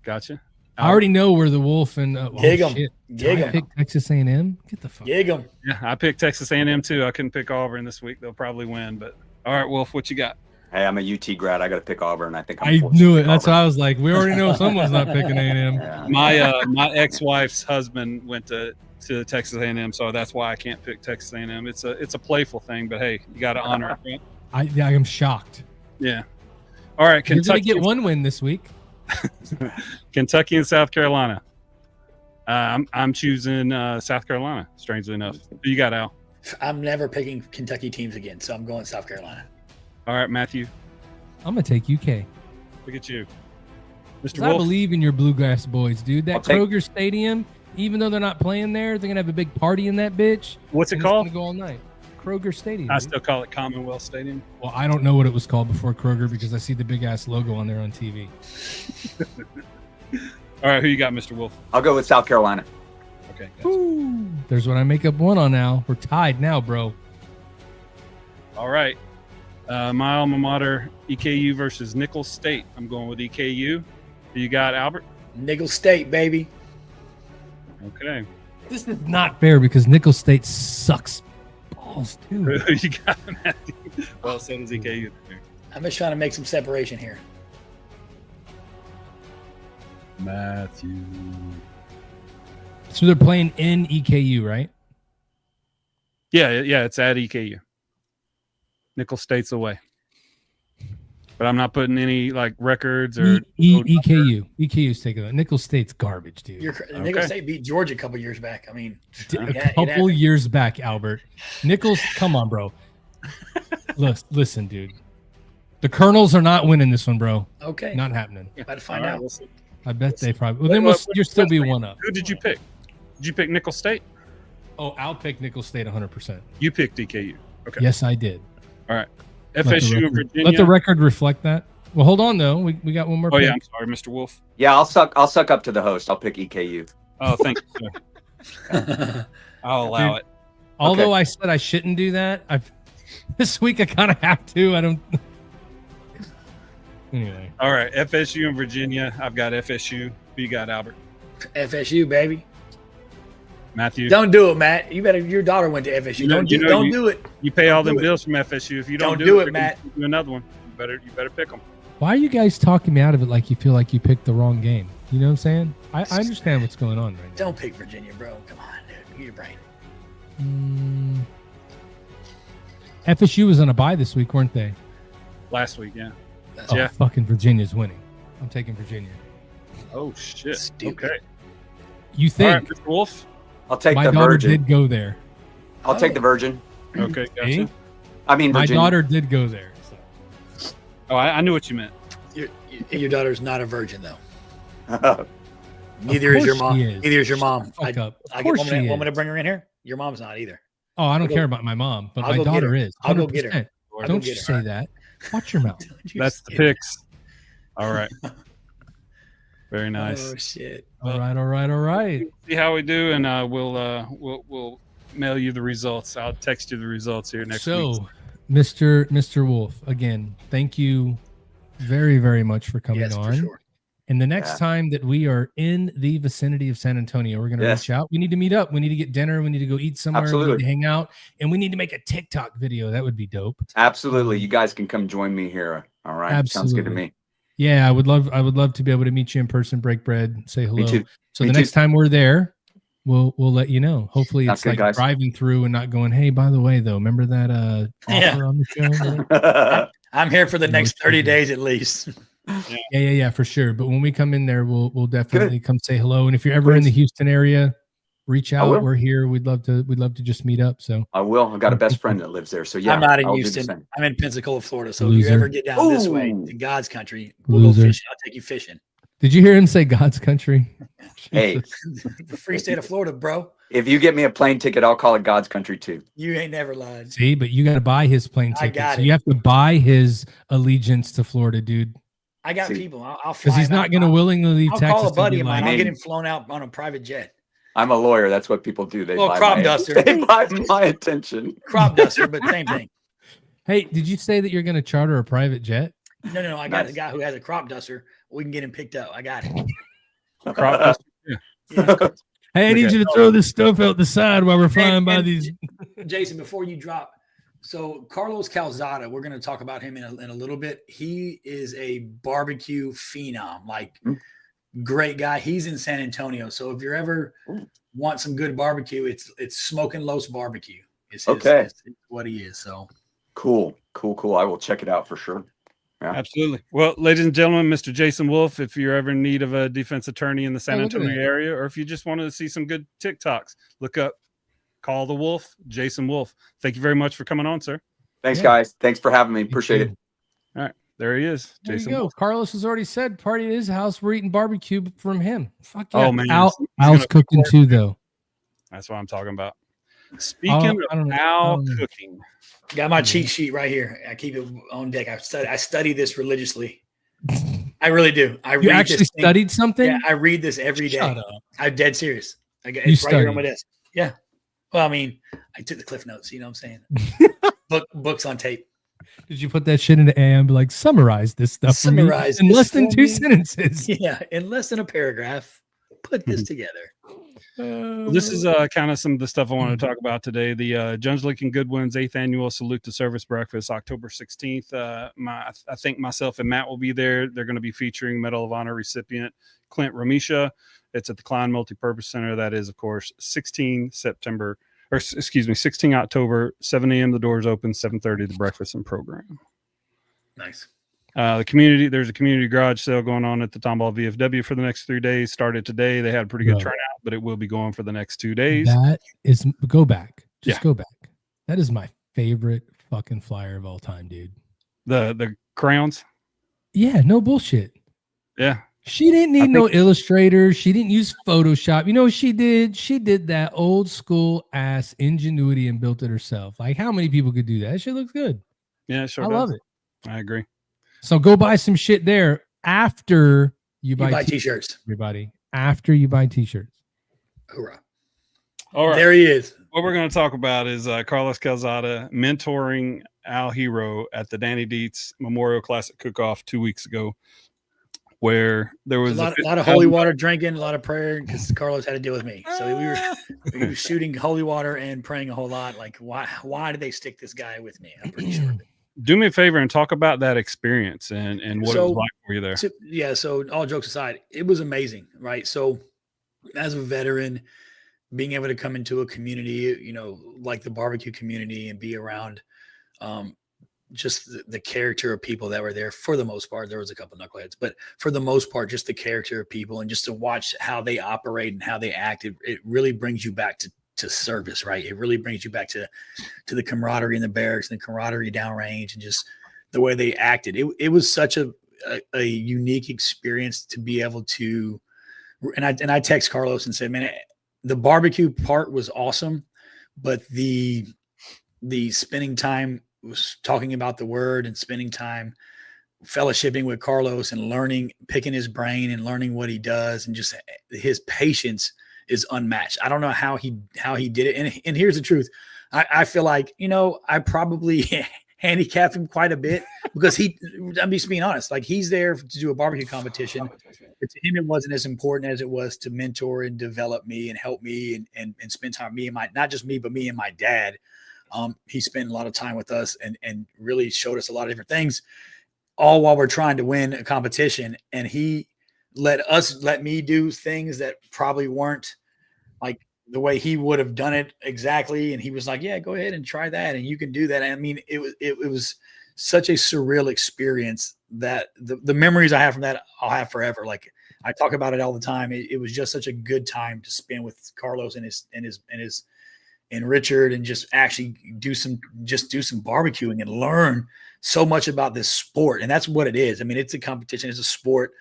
Gotcha. I already know where the Wolf and gig 'em. Gig 'em. Pick Texas A&M. Get the fuck. Gig 'em. Yeah, I picked Texas A&M too. I couldn't pick Auburn this week. They'll probably win. But all right, Wolf, what you got? Hey, I'm a UT grad. I got to pick Auburn. I think I knew it. That's why I was like, we already know someone's not picking A&M. Yeah. My ex-wife's husband went to Texas A&M, so that's why I can't pick Texas A&M. It's a playful thing, but hey, you got to honor it. Right? I am shocked. Yeah. All right, Kentucky. You're gonna get one win this week. Kentucky and South Carolina. I'm choosing South Carolina. Strangely enough, who you got, Al? I'm never picking Kentucky teams again, so I'm going South Carolina. All right, Matthew. I'm gonna take UK. Look at you, Mr. I Wolff. believe in your Bluegrass boys, dude. That Kroger Stadium, even though they're not playing there, they're gonna have a big party in that bitch. What's it called? It's gonna go all night. Kroger Stadium. I still call it Commonwealth Stadium. Well, I don't know what it was called before Kroger because I see the big ass logo on there on TV. All right, who you got, Mr. Wolff? I'll go with South Carolina. Okay. There's what I make up one on now. We're tied now, bro. All right. My alma mater, EKU versus Nicholls State. I'm going with EKU. Who you got, Albert? Nicholls State, baby. Okay. This is not fair because Nicholls State sucks balls too. Who you got, Matthew? Well, so does EKU. I'm just trying to make some separation here. So they're playing in EKU, right? Yeah, it's at EKU. Nickel State's away. But I'm not putting any like records or EKU. EKU's taking it. Nickel State's garbage, dude. Nickel State beat Georgia a couple years back. I mean, A couple years back, Albert. Nichols, come on, bro. Listen, dude. The Colonels are not winning this one, bro. Okay. Not happening. About to find out. I bet they probably. Well, then you'll still be one up. Who did you pick? Did you pick Nickel State? Oh, I'll pick Nickel State 100%. You picked EKU. Okay. Yes, I did. All right. FSU and Virginia. Let the record reflect that. Well, hold on though. We got one more. Oh pick. yeah, I'm sorry, Mr. Wolf. Yeah, I'll suck up to the host. I'll pick EKU. Oh, thank you, sir. I'll allow it. Although I said I shouldn't do that, this week I kind of have to. I don't. Anyway. All right, FSU and Virginia. I've got FSU. Who you got, Albert? FSU, baby. Matthew. Don't do it, Matt. You better. Your daughter went to FSU. Don't do it. You pay all them bills from FSU. If you don't do it, Matt. Do another one. You better pick them. Why are you guys talking me out of it like you feel like you picked the wrong game? You know what I'm saying? I understand what's going on right now. Don't pick Virginia, bro. Come on, dude. Use your brain. FSU was on a bye this week, weren't they? Last week, yeah. Oh, fucking Virginia's winning. I'm taking Virginia. Oh shit. Stupid. Okay. You think? All right, Mr. Wolf. I'll take My the daughter Virgin. did go there. I'll take the Virgin. Okay, gotcha. See? I mean, My Virginia. daughter did go there. So. Oh, I knew what you meant. Your daughter's not a virgin, though. Oh, Neither is your course mom. she is. Neither is your mom. Fuck up. Of I course want she me is. to bring her in here. Your mom's not either. Oh, I don't I'll go- care about my mom, but I'll my go get daughter her. is. I'll go get her. 100%. I'll Don't go you get her. say that. Watch your mouth. That's the picks. All right. Very nice. Oh shit! All right. See how we do, and we'll mail you the results. I'll text you the results here next week. So, Mr. Wolf, again, thank you very, very much for coming Yes, on. for sure. And the next time that we are in the vicinity of San Antonio, we're going to reach out. We need to meet up. We need to get dinner. We need to go eat somewhere. Absolutely. We need to hang out. And we need to make a TikTok video. That would be dope. Absolutely. You guys can come join me here. All right. Absolutely. Sounds good to me. Yeah, I would love to be able to meet you in person, break bread, say hello. Me too. So Me the too. next time we're there, we'll let you know. Hopefully Sounds it's good, like guys. driving through and not going, hey, by the way, though, remember that offer on the show? I'm here for the next 30 days at least. Yeah, for sure. But when we come in there, we'll definitely come say hello. And if you're ever in the Houston area, reach out. We're here. We'd love to just meet up. So I will. I've got a best friend that lives there. So yeah, I'm not in I'll do the Houston. same. I'm in Pensacola, Florida. So if Loser. you ever get down this way Ooh. to God's country, we'll go fishing. I'll take you fishing. did you hear him say God's country? Hey, The free state of Florida, bro. if you get me a plane ticket, I'll call it God's country too. You ain't never lied. See, but you got to buy his plane I ticket. got So it. you have to buy his allegiance to Florida, dude. I got See. people. I'll fly. Because he's him not out. going to willingly leave I'll Texas. call a buddy to of be mine. like, I'll get him flown out on a private jet. I'm a lawyer. That's what people do. They Well, buy crop my, duster. They buy my attention. Crop duster, but same thing. hey, did you say that you're going to charter a private jet? No. I got Nice. a guy who has a crop duster. We can get him picked up. I got it. Crop duster. Yeah. Hey, I need you to throw this stuff out the side while we're flying by and- these. Jason, before you drop, so Carlos Calzada, we're going to talk about him in a little bit. He is a barbecue phenom, like great guy. He's in San Antonio. So if you ever want some good barbecue, it's Smoking Los Barbecue. It's what he is. So Cool. I will check it out for sure. Yeah. Absolutely. Well, ladies and gentlemen, Mr. Jason Wolff, if you're ever in need of a defense attorney in the San look at Antonio that. area, or if you just wanted to see some good TikToks, look up Call the Wolf, Jason Wolff. Thank you very much for coming on, sir. Thanks, Yeah. guys. Thanks for having me. Appreciate it. All right. There he is. There Jason you go. Wolff. Carlos has already said party at his house. We're eating barbecue from him. Fuck yeah. Oh, man. Al's gonna- cooking too, though. That's what I'm talking about. Speaking I don't of know. Al cooking, got my cheat sheet right here. I keep it on deck. I study this religiously. I really do. I You read actually this thing. studied something? Yeah, I read this every day. Shut up. I'm dead serious. I got You it's right here on my studied. desk. Yeah. Well, I mean, I took the cliff notes. You know what I'm saying? Books on tape. Did you put that shit into AI and be like, summarize this stuff for me Summarize in this less than for 2 me? sentences? Yeah, in less than a paragraph. put this together? Well, this is kind of some of the stuff I want to talk about today. The Judge and Goodwin's 8th annual Salute to Service breakfast, October 16th. I think myself and Matt will be there. They're going to be featuring Medal of Honor recipient Clint Ramisha. It's at the Klein Multipurpose Center. That is, of course, 16 October, 7 a.m. The doors open, 7:30 the breakfast and program. Nice. There's a community garage sale going on at the Tomball VFW for the next 3 days. Started today. They had a pretty good turnout, but it will be going for the next 2 days. Go back. Go back. That is my favorite fucking flyer of all time, dude. The crayons. Yeah, no bullshit. Yeah. She didn't need no illustrator. She didn't use Photoshop. You know what she did? She did that old school ass ingenuity and built it herself. Like, how many people could do that? That shit looks good. Yeah, sure. I love it. I agree. So go buy some shit there after you buy t-shirts. Everybody, after you buy t-shirts. Hoorah. All right. There he is. What we're going to talk about is Carlos Calzada mentoring Al Hero at the Danny Dietz Memorial Classic Cook-Off 2 weeks ago, where there was a lot of holy water drinking, a lot of prayer, because Carlos had to deal with me. So we were shooting holy water and praying a whole lot. Like, why did they stick this guy with me? I'm pretty sure. Do me a favor and talk about that experience and what it was like for you there. So all jokes aside, it was amazing, right? So as a veteran, being able to come into a community, like the barbecue community, and be around just the character of people that were there. For the most part, there was a couple knuckleheads, but for the most part, just the character of people, and just to watch how they operate and how they act, it really brings you back to service, right? It really brings you back to the camaraderie in the barracks and the camaraderie downrange, and just the way they acted. It was such a unique experience to be able to, and I text Carlos and said, man, the barbecue part was awesome, but the spending time was talking about the word and spending time fellowshipping with Carlos and learning, picking his brain and learning what he does, and just his patience is unmatched. I don't know how he did it. And here's the truth. I feel like, I probably handicap him quite a bit, because I'm just being honest. Like, he's there to do a barbecue competition. But to him, it wasn't as important as it was to mentor and develop me and help me and spend time with me and not just me, but me and my dad. He spent a lot of time with us and really showed us a lot of different things, all while we're trying to win a competition. And he let me do things that probably weren't like the way he would have done it exactly. And he was like, yeah, go ahead and try that, and you can do that. I mean, it was such a surreal experience that the memories I have from that, I'll have forever. Like, I talk about it all the time. It was just such a good time to spend with Carlos and Richard, and just actually do some barbecuing and learn so much about this sport. And that's what it is. I mean, it's a competition, it's a sport.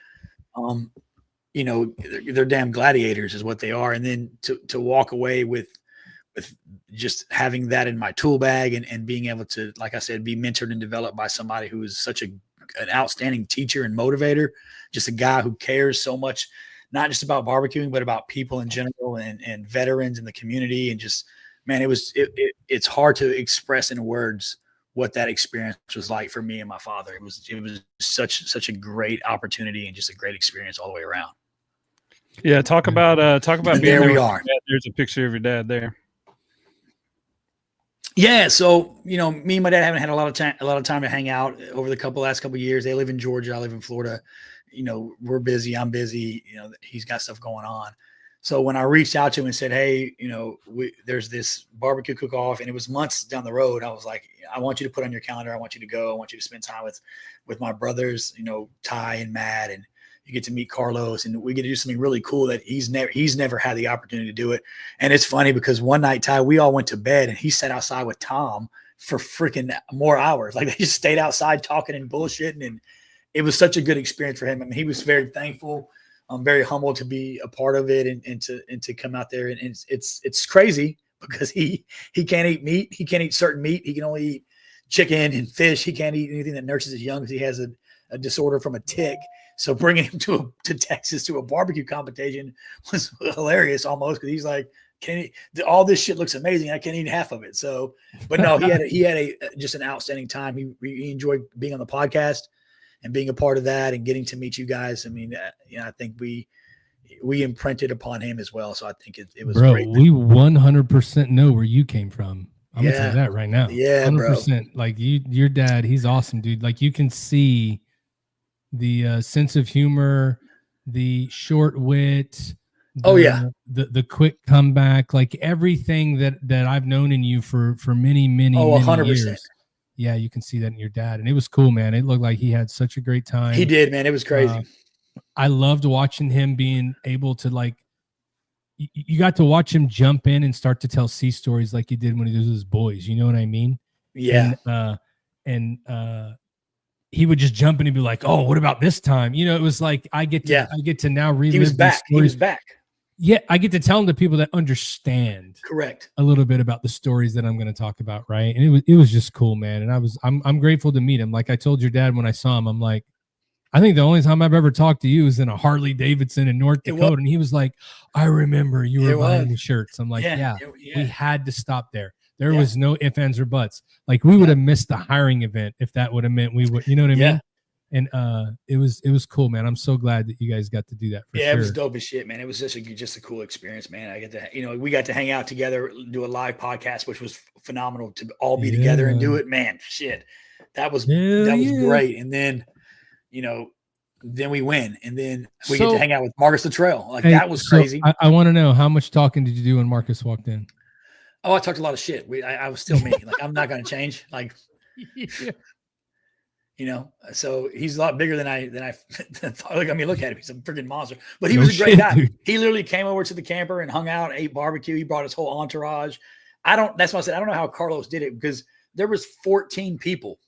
They're damn gladiators is what they are. And then to walk away with just having that in my tool bag and being able to, like I said, be mentored and developed by somebody who is such an outstanding teacher and motivator, just a guy who cares so much, not just about barbecuing, but about people in general and veterans in the community. And just, man, it's hard to express in words what that experience was like for me and my father. It was such a great opportunity and just a great experience all the way around. Yeah. Talk about being there. We are. There's a picture of your dad there. Yeah. So, me and my dad haven't had a lot of time to hang out over the last couple of years. They live in Georgia. I live in Florida. We're busy. I'm busy. He's got stuff going on. So when I reached out to him and said, hey, there's this barbecue cook-off, and it was months down the road, I was like, I want you to put on your calendar. I want you to go. I want you to spend time with my brothers, Ty and Matt, and you get to meet Carlos, and we get to do something really cool that he's never had the opportunity to do it. And it's funny because one night, Ty, we all went to bed, and he sat outside with Tom for freaking more hours. Like, they just stayed outside talking and bullshitting, and it was such a good experience for him. I mean, he was very thankful. I'm very humbled to be a part of it and to come out there. And it's crazy because he can't eat meat. He can't eat certain meat. He can only eat chicken and fish. He can't eat anything that nurses his young because he has a disorder from a tick. So bringing him to Texas to a barbecue competition was hilarious almost, because he's like, all this shit looks amazing. I can't eat half of it. So, but no, he had just an outstanding time. He enjoyed being on the podcast and being a part of that and getting to meet you guys. I mean, I think we, we imprinted upon him as well. So I think it was bro, great. we 100% know where you came from. I'm gonna tell you that right now. Yeah, 100%. Like your dad, he's awesome, dude. Like you can see the sense of humor, the short wit. The quick comeback, like everything that I've known in you for many 100%. years. Yeah, you can see that in your dad, and it was cool, man. It looked like he had such a great time. He did, man. It was crazy. I loved watching him being able to like. You got to watch him jump in and start to tell sea stories like he did when he was with his boys. You know what I mean? Yeah. And he would just jump in and be like, "Oh, what about this time?" You know, it was like I get to now relive. He was back. He was back. Yeah, I get to tell them to people that understand correct a little bit about the stories that I'm going to talk about, right? And it was just cool, man. And I'm grateful to meet him. Like I told your dad when I saw him, I'm like, I think the only time I've ever talked to you is in a Harley Davidson in North Dakota, and he was like, "I remember you were buying the shirts." I'm like, "Yeah, we had to stop there. There was no ifs, ands, or buts. Like we would have missed the hiring event if that would have meant we would, you know what I mean?" And it was cool, man. I'm so glad that you guys got to do that. For sure. It was dope as shit, man. It was just a cool experience, man. I get to, we got to hang out together, do a live podcast, which was phenomenal to all be together and do it, man. Shit, that was great. And then, then we win, and then we get to hang out with Marcus Luttrell. Like that was crazy. I want to know, how much talking did you do when Marcus walked in? Oh, I talked a lot of shit. I was still me. Like I'm not going to change. Like. So he's a lot bigger than I thought. Like, I mean, look at him. He's a freaking monster, but he was a great guy. Dude. He literally came over to the camper and hung out, ate barbecue. He brought his whole entourage. That's why I said, I don't know how Carlos did it, because there was 14 people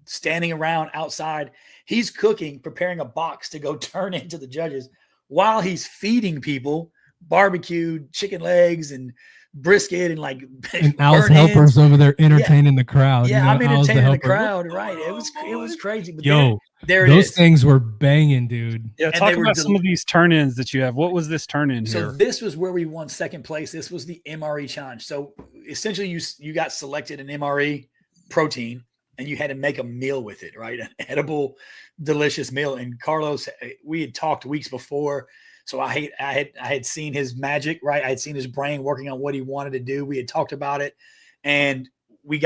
standing around outside. He's cooking, preparing a box to go turn into the judges while he's feeding people barbecued chicken legs and brisket and like and Al's helpers over there entertaining the crowd. Yeah, I'm entertaining the crowd. Right. It was crazy. But those things were banging, dude. Yeah, talk about some of these turn-ins that you have. What was this turn-in here? So this was where we won second place. This was the MRE challenge. So essentially you got selected an MRE protein and you had to make a meal with it, right? An edible, delicious meal. And Carlos, we had talked weeks before. So I had seen his magic, right? I had seen his brain working on what he wanted to do. We had talked about it, and we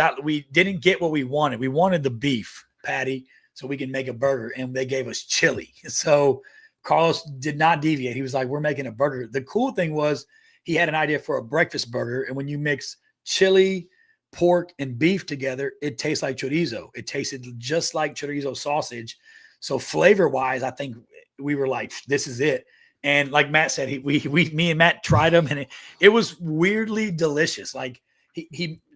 didn't get what we wanted. We wanted the beef patty so we can make a burger, and they gave us chili. So Carlos did not deviate. He was like, "We're making a burger." The cool thing was he had an idea for a breakfast burger, and when you mix chili, pork, and beef together, it tastes like chorizo. It tasted just like chorizo sausage. So flavor-wise, I think we were like, "This is it." And like Matt said, me and Matt tried them, and it was weirdly delicious. Like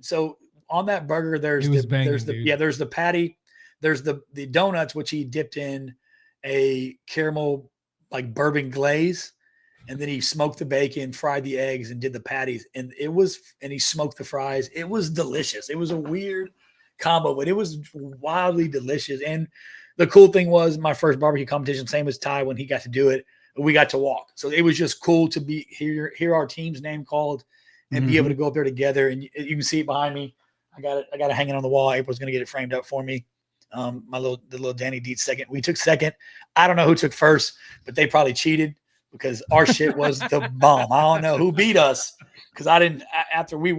so on that burger, there's the patty, there's the donuts, which he dipped in a caramel like bourbon glaze, and then he smoked the bacon, fried the eggs, and did the patties, and he smoked the fries. It was delicious. It was a weird combo, but it was wildly delicious. And the cool thing was my first barbecue competition, same as Ty when he got to do it. We got to walk. So it was just cool to be hear our team's name called and be able to go up there together. And you can see it behind me. I got it hanging on the wall. April's going to get it framed up for me. The little Danny Dietz second. We took second. I don't know who took first, but they probably cheated because our shit was the bomb. I don't know who beat us because I didn't, after we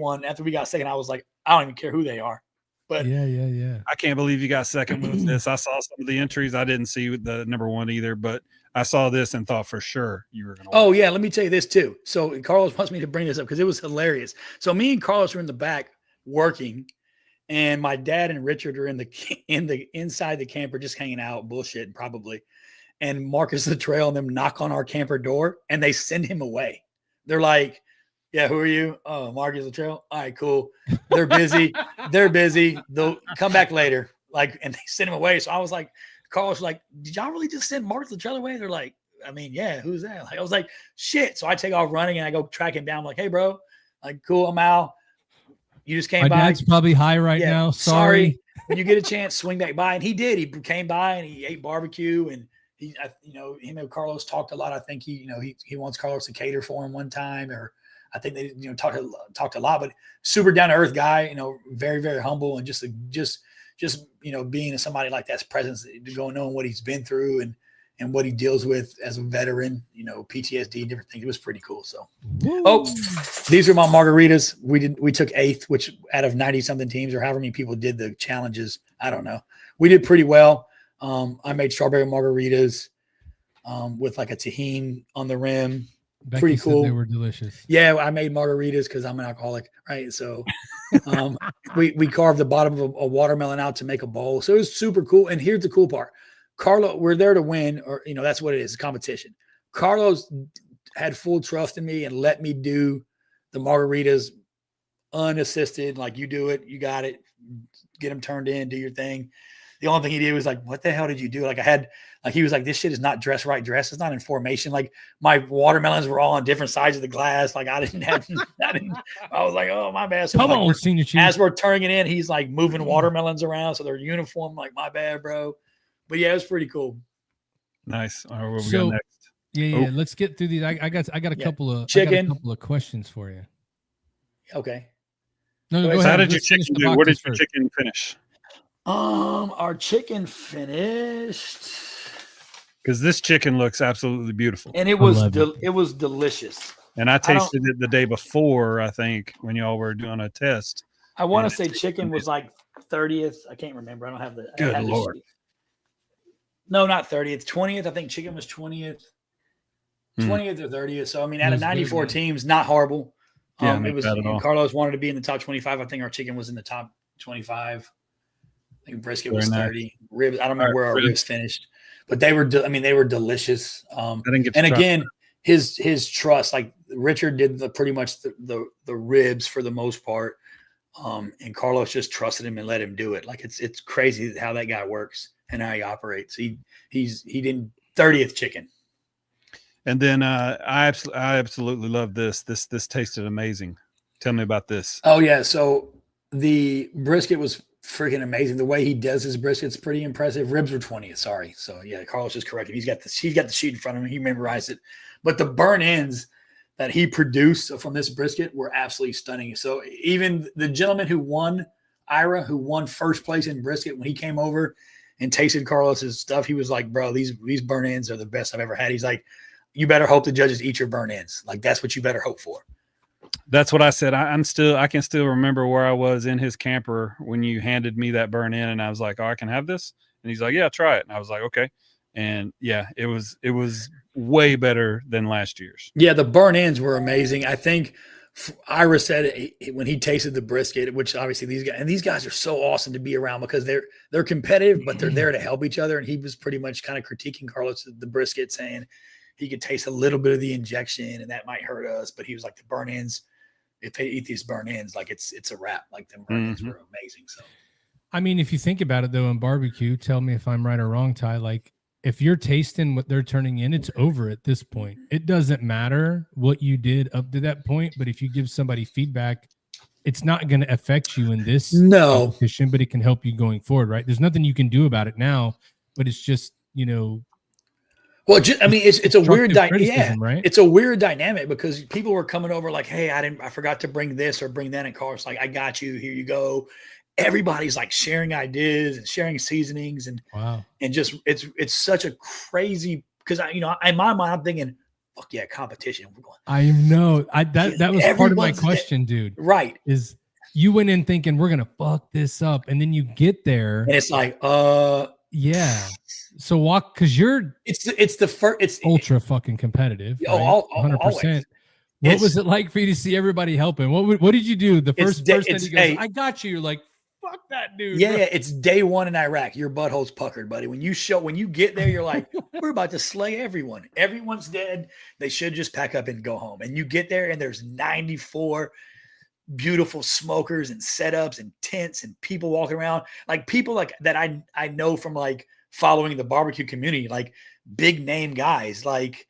got second, I was like, I don't even care who they are. But yeah. I can't believe you got second with this. I saw some of the entries. I didn't see the number one either, but I saw this and thought for sure you were going to win. Oh, yeah. Let me tell you this too. So Carlos wants me to bring this up because it was hilarious. So me and Carlos were in the back working, and my dad and Richard are inside the camper just hanging out, bullshitting probably. And Marcus Luttrell and them knock on our camper door, and they send him away. They're like, "Yeah, who are you?" "Oh, Marcus Luttrell." "All right, cool." They're busy. They'll come back later. Like, and they send him away. So I was like, Carlos was like, "Did y'all really just send Marcus Luttrell away?" They're like, "I mean, yeah, who's that?" Like, I was like, "Shit." So I take off running and I go track him down. I'm like, "Hey, bro, like, cool, I'm out. You just came by." My dad's probably high right now. Sorry. When you get a chance, swing back by. And he did. He came by and he ate barbecue, and him and Carlos talked a lot. I think he wants Carlos to cater for him one time, or I think they talked a lot. But super down to earth guy, very, very humble, and just being somebody like that's presence, knowing what he's been through, and what he deals with as a veteran, you know, PTSD, different things. It was pretty cool. So, these are my margaritas. We took 8th, which out of 90 something teams or however many people did the challenges. I don't know. We did pretty well. I made strawberry margaritas with like a tahini on the rim. Becky pretty cool. They were delicious. Yeah, I made margaritas because I'm an alcoholic, right? So we carved the bottom of a watermelon out to make a bowl. So it was super cool. And here's the cool part. Carlo, we're there to win, or, you know, that's what it is, a competition. Carlos had full trust in me and let me do the margaritas unassisted. Like, you do it, you got it, get them turned in, do your thing. The only thing he did was like, what the hell did you do? Like, he was like, this shit is not dress right dress. It's not in formation. Like, my watermelons were all on different sides of the glass. Like, I was like, oh, my bad. So Come like, on, Senior Chief. as we're turning it in, he's like moving watermelons around. So they're uniform. Like, my bad, bro. But yeah, it was pretty cool. Nice. All right, what we got next? Yeah. Let's get through these. I got a couple of questions for you. Okay. No, go So ahead. how did your chicken do? Where did your chicken finish? Our chicken finished, Because this chicken looks absolutely beautiful, and it was delicious. And I tasted it the day before, I think, when y'all were doing a test. I want to say chicken was like 30th. I can't remember. I don't have the. Good Lord. No, not 30th. 20th. I think chicken was 20th. 20th or 30th. So I mean, out of 94 teams, not horrible. Yeah, it was. Carlos wanted to be in the top 25. I think our chicken was in the top 25. I think brisket was 30. Ribs. I don't remember where our ribs finished, but they were. They were delicious. Again, his trust. Like, Richard did pretty much the ribs for the most part, and Carlos just trusted him and let him do it. Like, it's crazy how that guy works and how he operates. He did 30th chicken. And then I absolutely love this. This tasted amazing. Tell me about this. Oh yeah, so the brisket was freaking amazing. The way he does his brisket's pretty impressive. Ribs were 20th. Sorry. So yeah, Carlos is correct. He's got the sheet in front of him. He memorized it. But the burn ends that he produced from this brisket were absolutely stunning. So even the gentleman who won, Ira, who won first place in brisket, when he came over and tasted Carlos's stuff, he was like, bro, these burn ends are the best I've ever had. He's like, you better hope the judges eat your burn ends. Like, that's what you better hope for. That's what I said. I can still remember where I was in his camper when you handed me that burn in, and I was like, oh, I can have this? And he's like, yeah, try it. And I was like, okay. And yeah, it was way better than last year's. Yeah, the burn ends were amazing. I think Ira said when he tasted the brisket, which obviously these guys are so awesome to be around because they're competitive, but they're there to help each other. And he was pretty much kind of critiquing Carlos the brisket, saying he could taste a little bit of the injection and that might hurt us. But he was like, the burn ends, if they eat these burn ends, like it's a wrap. Like, the burn ends were amazing. So, I mean, if you think about it though, in barbecue, tell me if I'm right or wrong, Ty, like, if you're tasting what they're turning in, it's over at this point. It doesn't matter what you did up to that point, but if you give somebody feedback, it's not going to affect you in this competition, but it can help you going forward, right? There's nothing you can do about it now, but it's just, well, it's a weird dynamic, right? It's a weird dynamic because people were coming over like, hey, I forgot to bring this or bring that, and Carlos like, I got you, here you go. Everybody's like sharing ideas and sharing seasonings and just it's such a crazy, because in my mind I'm thinking, fuck yeah, competition. We're going. I know. That was part of my question, dude. Right. Is you went in thinking we're gonna fuck this up, and then you get there and it's like, yeah. So because it's ultra fucking competitive. Right? 100%. What was it like for you to see everybody helping? What did you do? The first person he goes, I got you. You're like, fuck that dude. Yeah, it's day one in Iraq. Your butthole's puckered, buddy. When you get there, you're like, we're about to slay everyone. Everyone's dead. They should just pack up and go home. And you get there and there's 94 beautiful smokers and setups and tents and people walking around, like people like that I know from like following the barbecue community, like big name guys like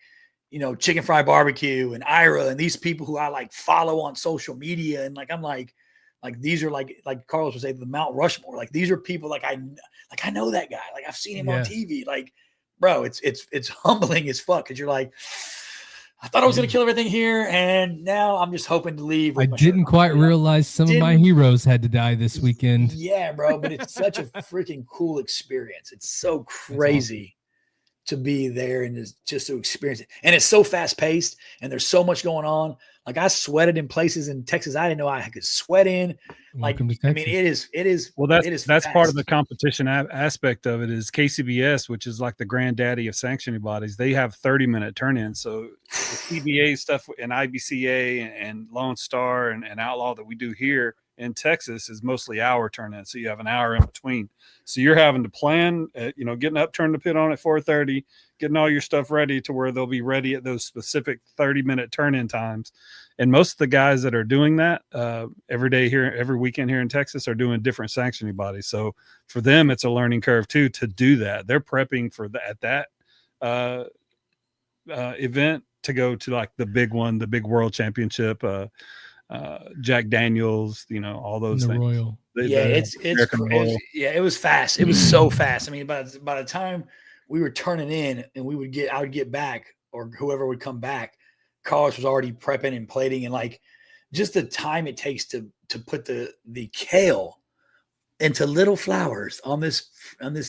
Chicken Fry Barbecue and Ira and these people who I like follow on social media, and like I'm like these are like Carlos would say, the Mount Rushmore. Like, these are people like I know that guy, like I've seen him on TV. Like, bro, it's humbling as fuck, because you're like, I thought I was going to kill everything here, and now I'm just hoping to leave. I didn't quite realize some of my heroes had to die this weekend. Yeah, bro, but it's such a freaking cool experience. It's so crazy to be there and just to experience it. And it's so fast paced and there's so much going on. Like I sweated in places in Texas I didn't know I could sweat in. Like, I mean, it is. Well, it is that's fast. part of the competition aspect of it is KCBS, which is like the granddaddy of sanctioning bodies. They have 30-minute turn-ins. So the CBA stuff and IBCA and Lone Star and Outlaw that we do here in Texas is mostly hour turn-in. So you have an hour in between. So you're having to plan, getting up, turn the pit on at 4:30, getting all your stuff ready to where they'll be ready at those specific 30-minute turn-in times. And most of the guys that are doing that every day here, every weekend here in Texas are doing different sanctioning bodies. So for them, it's a learning curve too, to do that. They're prepping for that event to go to like the big one, the big world championship, Jack Daniels, all those things. Royal. It's crazy. Yeah, it was fast. It was so fast. I mean, by the time we were turning in and I would get back, or whoever would come back, Carlos was already prepping and plating, and like just the time it takes to put the kale into little flowers on this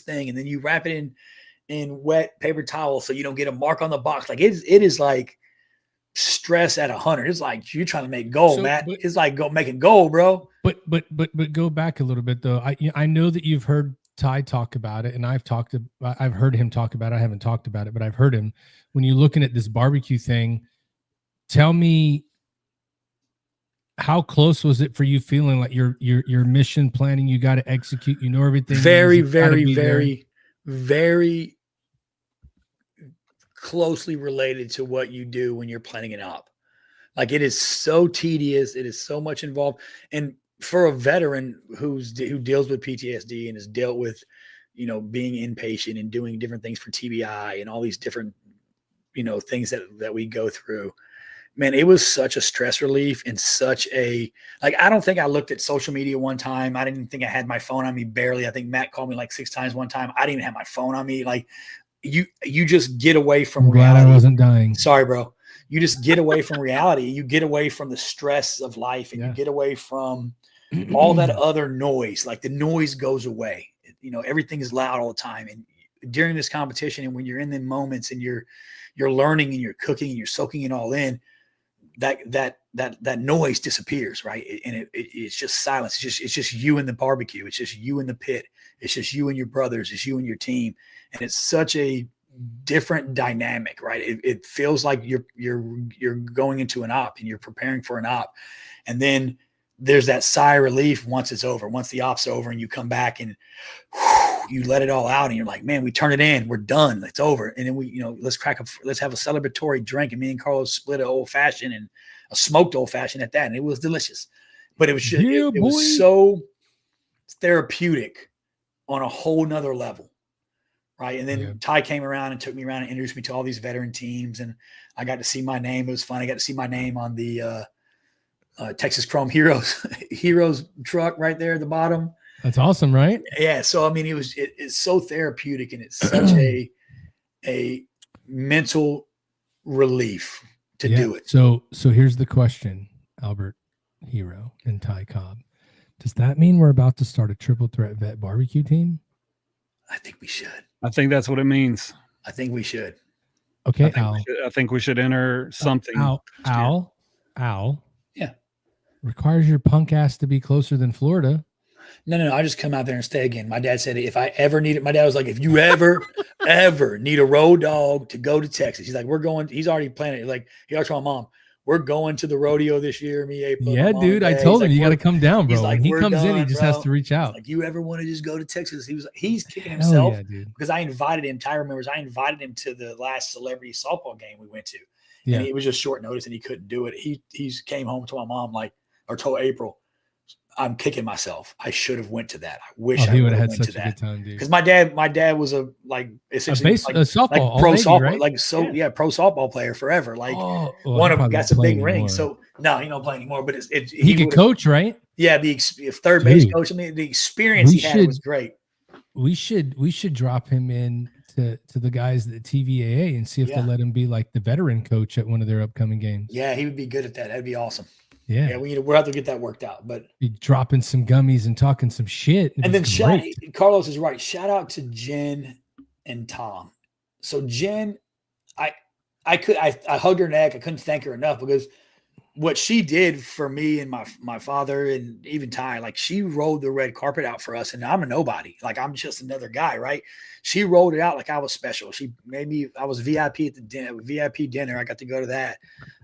thing, and then you wrap it in wet paper towel so you don't get a mark on the box. Like it is like stress at 100. It's like you're trying to make gold, Matt. It's like making gold, bro. But go back a little bit though. I know that you've heard Ty talk about it, and I've heard him talk about it. I haven't talked about it, but I've heard him. When you're looking at this barbecue thing, tell me, how close was it for you, feeling like your mission planning, you got to execute, everything? Very, very, very, very closely related to what you do when you're planning an op. Like it is so tedious. It is so much involved. And for a veteran who deals with PTSD and has dealt with, being inpatient and doing different things for TBI and all these different, things that we go through, man, it was such a stress relief and such a, I don't think I looked at social media one time. I didn't think I had my phone on me, barely. I think Matt called me like 6 times one time. I didn't even have my phone on me. Like you just get away from reality. I wasn't dying. Sorry, bro. You just get away from reality. You get away from the stress of life, and you get away from all that other noise. Like the noise goes away. Everything is loud all the time. And during this competition, and when you're in the moments and you're learning and you're cooking and you're soaking it all in, that noise disappears, right? And it's just silence. It's just you and the barbecue. It's just you and the pit. It's just you and your brothers. It's you and your team. And it's such a different dynamic, right? It feels like you're going into an op and you're preparing for an op. And then there's that sigh of relief once it's over, once the op's over, and you come back and you let it all out, and you're like, man, we turn it in, we're done, it's over. And then we, let's have a celebratory drink. And me and Carlos split an old fashioned, and a smoked old fashioned at that. And it was delicious, but it was just, it was so therapeutic on a whole nother level. Right. And then Ty came around and took me around and introduced me to all these veteran teams. And I got to see my name. It was fun. I got to see my name on the Texas Chrome Heroes truck right there at the bottom. That's awesome, right? Yeah. So, I mean, it's so therapeutic, and it's such a mental relief to do it. So here's the question, Albert Hero and Ty Cobb. Does that mean we're about to start a triple threat vet barbecue team? I think we should. I think that's what it means. I think we should. Okay, I think we should enter something. Al. Yeah. Requires your punk ass to be closer than Florida. No. I just come out there and stay again. My dad said if I ever need it, my dad was like, if you ever need a road dog to go to Texas, he's like, we're going. He's already planning it. Like he already told my mom, we're going to the rodeo this year. Me, April. Yeah, dude. I told him you got to come down, bro. He's like, when he comes in, he just has to reach out. Like, you ever want to just go to Texas? He's kicking himself dude. Because I invited him. Ty remembers I invited him to the last celebrity softball game we went to. Yeah. And it was just short notice and he couldn't do it. He came home to my mom or told April, I'm kicking myself. I should have went to that. I wish I would have went to that. Good time, dude. Because my dad was essentially a softball, pro lady, softball, right? pro softball player forever. Like one of them got some big rings. So no, he don't play anymore. But he could coach, right? Yeah, the third base coach. I mean, the experience he had was great. We should drop him in to the guys at the TVAA and see if they'll let him be like the veteran coach at one of their upcoming games. Yeah, he would be good at that. That'd be awesome. Yeah, we'll have to get that worked out. But be dropping some gummies and talking some shit. And then Carlos is right. Shout out to Jen and Tom. so Jen, I hugged her neck. I couldn't thank her enough because what she did for me and my father and even Ty, like she rolled the red carpet out for us, and I'm a nobody. Like I'm just another guy, right? She rolled it out like I was special. She made me. I was VIP at the VIP dinner. I got to go to that.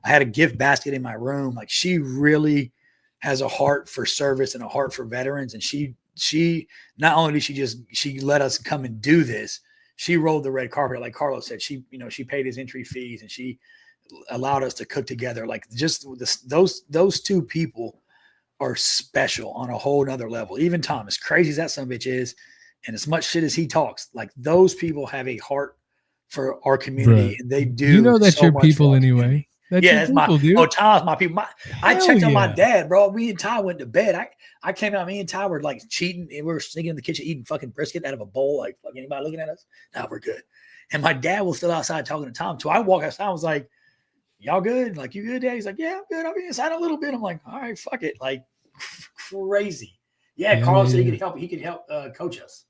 I had a gift basket in my room. Like she really has a heart for service and a heart for veterans. And she not only did she let us come and do this, she rolled the red carpet. Like Carlos said, she paid his entry fees and she allowed us to cook together. Like just those two people are special on a whole nother level. Even Tom, as crazy as that son of a bitch is, and as much shit as he talks, like those people have a heart for our community. And they do. You know that's so your much people for anyway. That's yeah, it's people, my dude. oh Tom's my people. I Hell checked on my yeah. dad, bro. Me and Ty went to bed. I came out. Me and Ty were like cheating, and we were sneaking in the kitchen eating fucking brisket out of a bowl. Like, fuck anybody looking at us? Nah, we're good. And my dad was still outside talking to Tom. So I walked outside. I was like, "Y'all good? Like, you good, Dad?" He's like, "Yeah, I'm good. I'll be inside a little bit." I'm like, "All right, fuck it." Like, crazy. Yeah, Carlos said he could help. He could help coach us.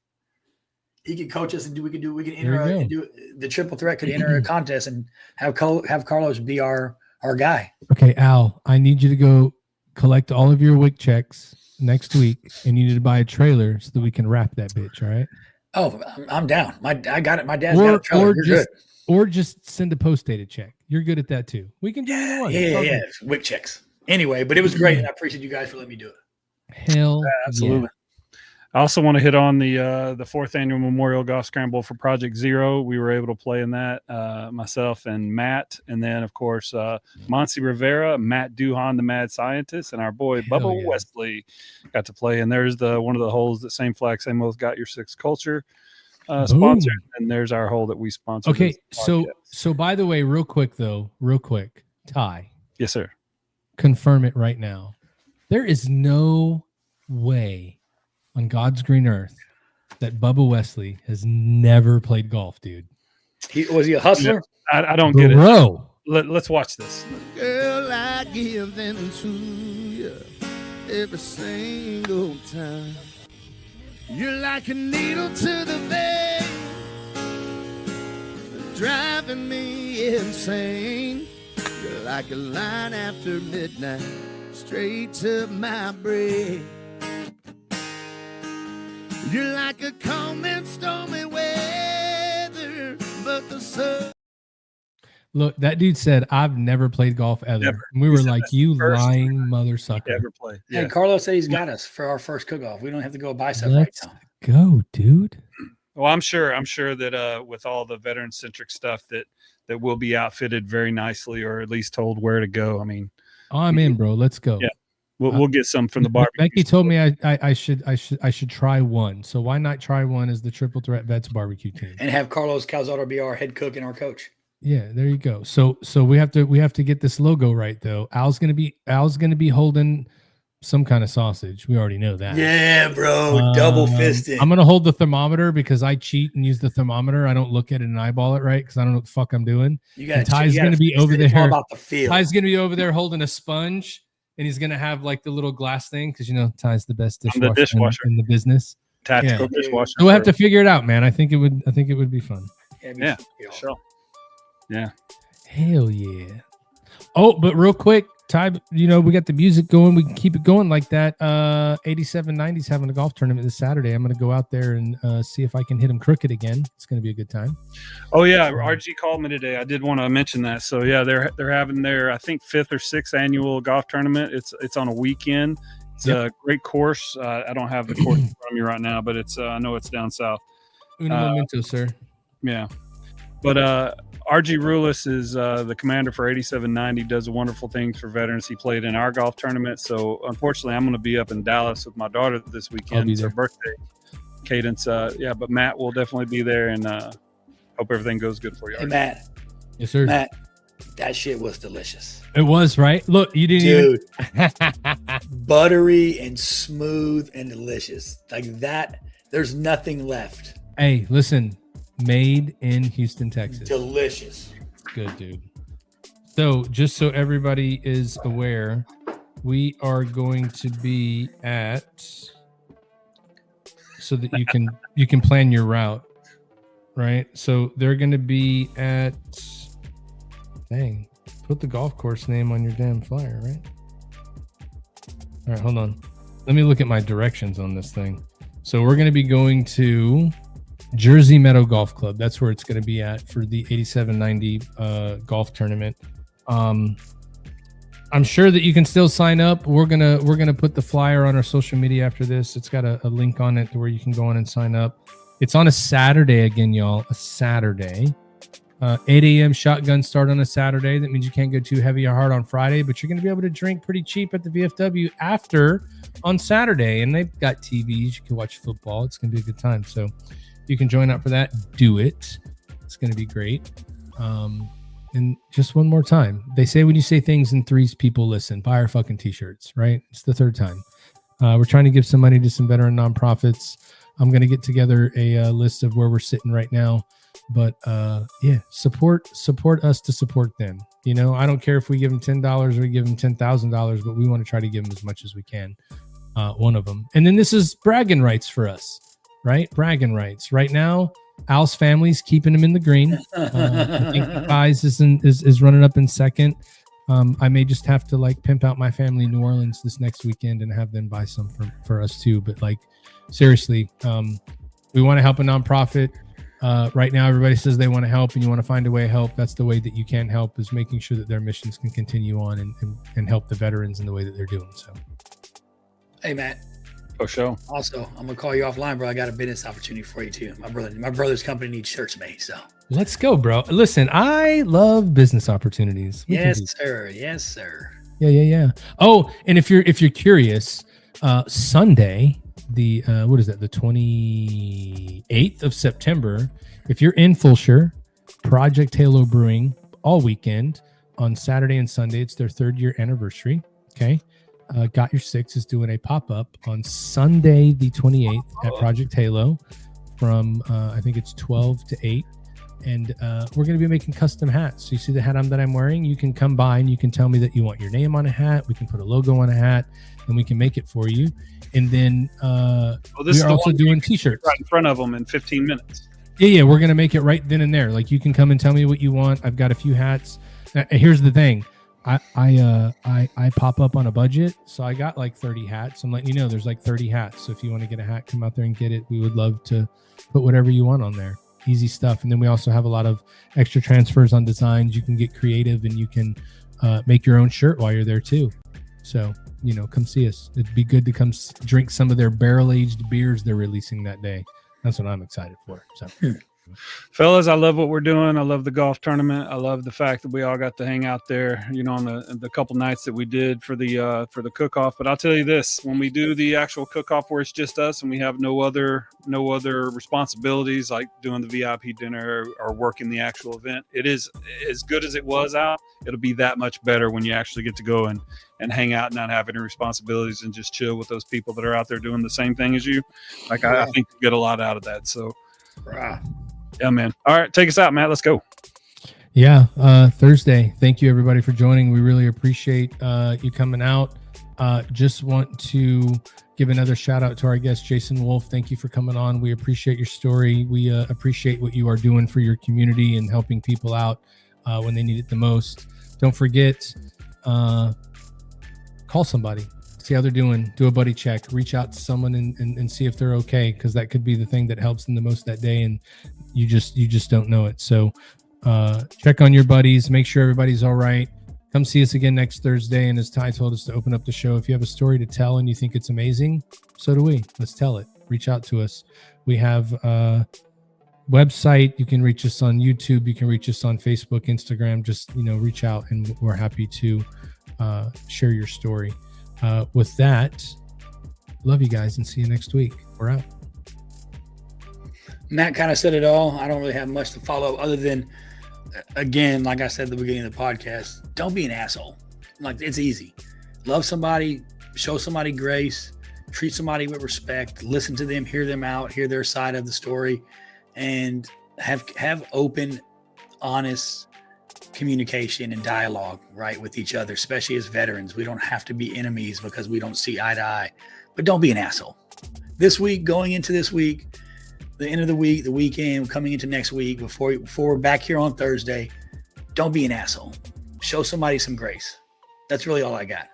He could coach us and we could enter and do the triple threat. Could enter a contest and have Carlos be our guy. Okay, Al, I need you to go collect all of your WIC checks next week, and you need to buy a trailer so that we can wrap that bitch. All right? Oh, I'm down. I got it. My dad's got a trailer. You're good. Or just send a post-dated check. You're good at that too. We can do either one. Yeah. WIC checks. Anyway, but it was great, and I appreciate you guys for letting me do it. Hell, absolutely. Yeah. I also want to hit on the fourth annual Memorial Golf Scramble for Project Zero. We were able to play in that, myself and Matt, and then of course Monsi Rivera, Matt Duhan, the mad scientist, and our boy Bubba Wesley got to play. And there's one of the holes that Same Flag Same Oath Got Your Six Culture sponsored, and there's our hole that we sponsored. Okay, so by the way, real quick, Ty. Yes, sir. Confirm it right now. There is no way on God's green earth that Bubba Wesley has never played golf, dude. Was he a hustler? I don't get it. Bro. Let's watch this. Girl, I give them to you every single time. You're like a needle to the vein, driving me insane. You're like a line after midnight, straight to my brain. You're like a calm and stormy weather, but the sun. Look, that dude said, "I've never played golf ever." Never. And we were like, "You lying mother sucker." Never play. Yeah. Hey, Carlos said he's got us for our first cook-off. We don't have to go buy stuff Let's right now. go, dude. Well, I'm sure that with all the veteran-centric stuff that will be outfitted very nicely, or at least told where to go. I mean, I'm in, bro. Let's go. Yeah. We'll get some from the barbecue. Becky told me I should try one. So why not try one as the Triple Threat Vets barbecue team and have Carlos Calzado be our head cook and our coach? Yeah, there you go. So we have to get this logo right though. Al's gonna be holding some kind of sausage. We already know that. Yeah, bro. Double fisted. I'm gonna hold the thermometer because I cheat and use the thermometer. I don't look at it and eyeball it right because I don't know what the fuck I'm doing. Ty's gonna be over there. About the feel. Ty's gonna be over there holding a sponge. And he's gonna have like the little glass thing because Ty's the best dishwasher in the business. Tactical dishwasher. So we'll have to figure it out, man. I think it would be fun. Yeah, sure. Yeah. Hell yeah. Oh, but real quick, Ty, we got the music going. We can keep it going like that. 8790's having a golf tournament this Saturday. I'm gonna go out there and see if I can hit him crooked again. It's gonna be a good time. Oh yeah, RG called me today. I did want to mention that. So yeah, they're having their I think 5th or 6th annual golf tournament. It's on a weekend. It's a great course. I don't have the course in front of me right now, but it's I know it's down south. Uno momento, sir. Yeah, but RG Rulis is the commander for 8790, does wonderful things for veterans. He played in our golf tournament. So unfortunately, I'm going to be up in Dallas with my daughter this weekend. It's her birthday cadence. But Matt will definitely be there, and hope everything goes good for you. Hey, Matt. Yes, sir. Matt, that shit was delicious. It was, right? Look, you didn't even buttery and smooth and delicious. Like that, there's nothing left. Hey, listen. Made in Houston, Texas. Delicious. Good, dude. So, just so everybody is aware, we are going to be at so that you can plan your route. right? So they're going to be at, dang, put the golf course name on your damn flyer, right? All right, hold on. Let me look at my directions on this thing. So we're going to be going to Jersey Meadow Golf Club. That's where it's going to be at for the 8790 golf tournament. I'm sure that you can still sign up. We're gonna put the flyer on our social media after this. It's got a link on it to where you can go on and sign up. It's on a Saturday again, y'all. A Saturday. 8 a.m. shotgun start on a Saturday. That means you can't go too heavy or hard on Friday, but you're going to be able to drink pretty cheap at the VFW after on Saturday. And they've got TVs. You can watch football. It's going to be a good time. So you can join up for that. Do it. It's going to be great. And just one more time, they say when you say things in threes, people listen. Buy our fucking t-shirts, right? It's the third time. We're trying to give some money to some veteran nonprofits. I'm going to get together a list of where we're sitting right now. But yeah, support us to support them. You know, I don't care if we give them $10 or we give them $10,000, but we want to try to give them as much as we can. One of them. And then this is bragging rights for us, right? Bragging rights. Right now, Al's family's keeping him in the green. I think Guys is running up in second. I may just have to like pimp out my family in New Orleans this next weekend and have them buy some for us too. But like seriously, we want to help a nonprofit. Right now, everybody says they want to help and you want to find a way to help. That's the way that you can help, is making sure that their missions can continue on and help the veterans in the way that they're doing. So, hey, Matt. For sure. Also, I'm gonna call you offline, bro. I got a business opportunity for you too. My brother's company needs shirts made. So let's go, bro. Listen, I love business opportunities. Yes, sir. Yes, sir. Yeah. Oh, and if you're curious, Sunday, the what is that? The 28th of September. If you're in Fulshire, Project Halo Brewing all weekend on Saturday and Sunday. It's their 3rd year anniversary. Okay. Got Your Six is doing a pop-up on Sunday the 28th at Project Halo from I think it's 12 to 8, and we're going to be making custom hats. So you see the hat that I'm wearing, you can come by and you can tell me that you want your name on a hat. We can put a logo on a hat and we can make it for you. And then we are also doing t-shirts right in front of them in 15 minutes. Yeah, we're going to make it right then and there. Like you can come and tell me what you want. I've got a few hats. Now, here's the thing. I pop up on a budget, so I got like 30 hats. I'm letting you know there's like 30 hats. So if you want to get a hat, come out there and get it. We would love to put whatever you want on there. Easy stuff. And then we also have a lot of extra transfers on designs. You can get creative and you can make your own shirt while you're there too. So, you know, come see us. It'd be good to come drink some of their barrel-aged beers they're releasing that day. That's what I'm excited for. So. Fellas, I love what we're doing. I love the golf tournament. I love the fact that we all got to hang out there, you know, on the couple nights that we did for the cook-off. But I'll tell you this, when we do the actual cook-off where it's just us and we have no other responsibilities like doing the VIP dinner or working the actual event, it is as good as it was out. It'll be that much better when you actually get to go and hang out and not have any responsibilities and just chill with those people that are out there doing the same thing as you. Like, I think you get a lot out of that. So, yeah, man. All right, take us out, Matt. Let's go. Yeah, Thursday. Thank you, everybody, for joining. We really appreciate you coming out. Just want to give another shout out to our guest, Jason Wolff. Thank you for coming on. We appreciate your story. We appreciate what you are doing for your community and helping people out when they need it the most. Don't forget, call somebody. See how they're doing. Do a buddy check. Reach out to someone and see if they're okay, because that could be the thing that helps them the most that day, and you just don't know it. So check on your buddies. Make sure everybody's all right. Come see us again next Thursday. And as Ty told us to open up the show, if you have a story to tell and you think it's amazing, so do we. Let's tell it. Reach out to us. We have a website. You can reach us on YouTube. You can reach us on Facebook, Instagram. Just, you know, reach out and we're happy to share your story. With that, love you guys and see you next week. We're out. Matt kind of said it all. I don't really have much to follow up other than, again, like I said at the beginning of the podcast, don't be an asshole. Like, it's easy. Love somebody, show somebody grace, treat somebody with respect, listen to them, hear them out, hear their side of the story, and have open, honest communication and dialogue, right, with each other, especially as veterans. We don't have to be enemies because we don't see eye to eye, but don't be an asshole. This week, going into this week, the end of the week, the weekend, coming into next week, before we're back here on Thursday, don't be an asshole. Show somebody some grace. That's really all I got.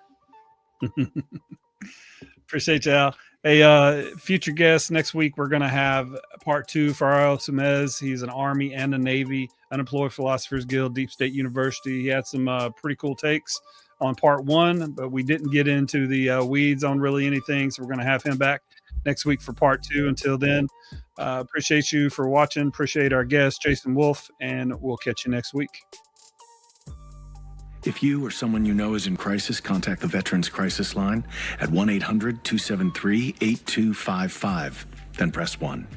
Appreciate you, Al. Hey, future guest next week, we're going to have part 2 for Ariel Semez. He's an Army and a Navy Unemployed Philosophers Guild, Deep State University. He had some pretty cool takes on part 1, but we didn't get into the weeds on really anything. So we're going to have him back next week for part 2. Until then, appreciate you for watching. Appreciate our guest, Jason Wolff, and we'll catch you next week. If you or someone you know is in crisis, contact the Veterans Crisis Line at 1-800-273-8255. Then press 1.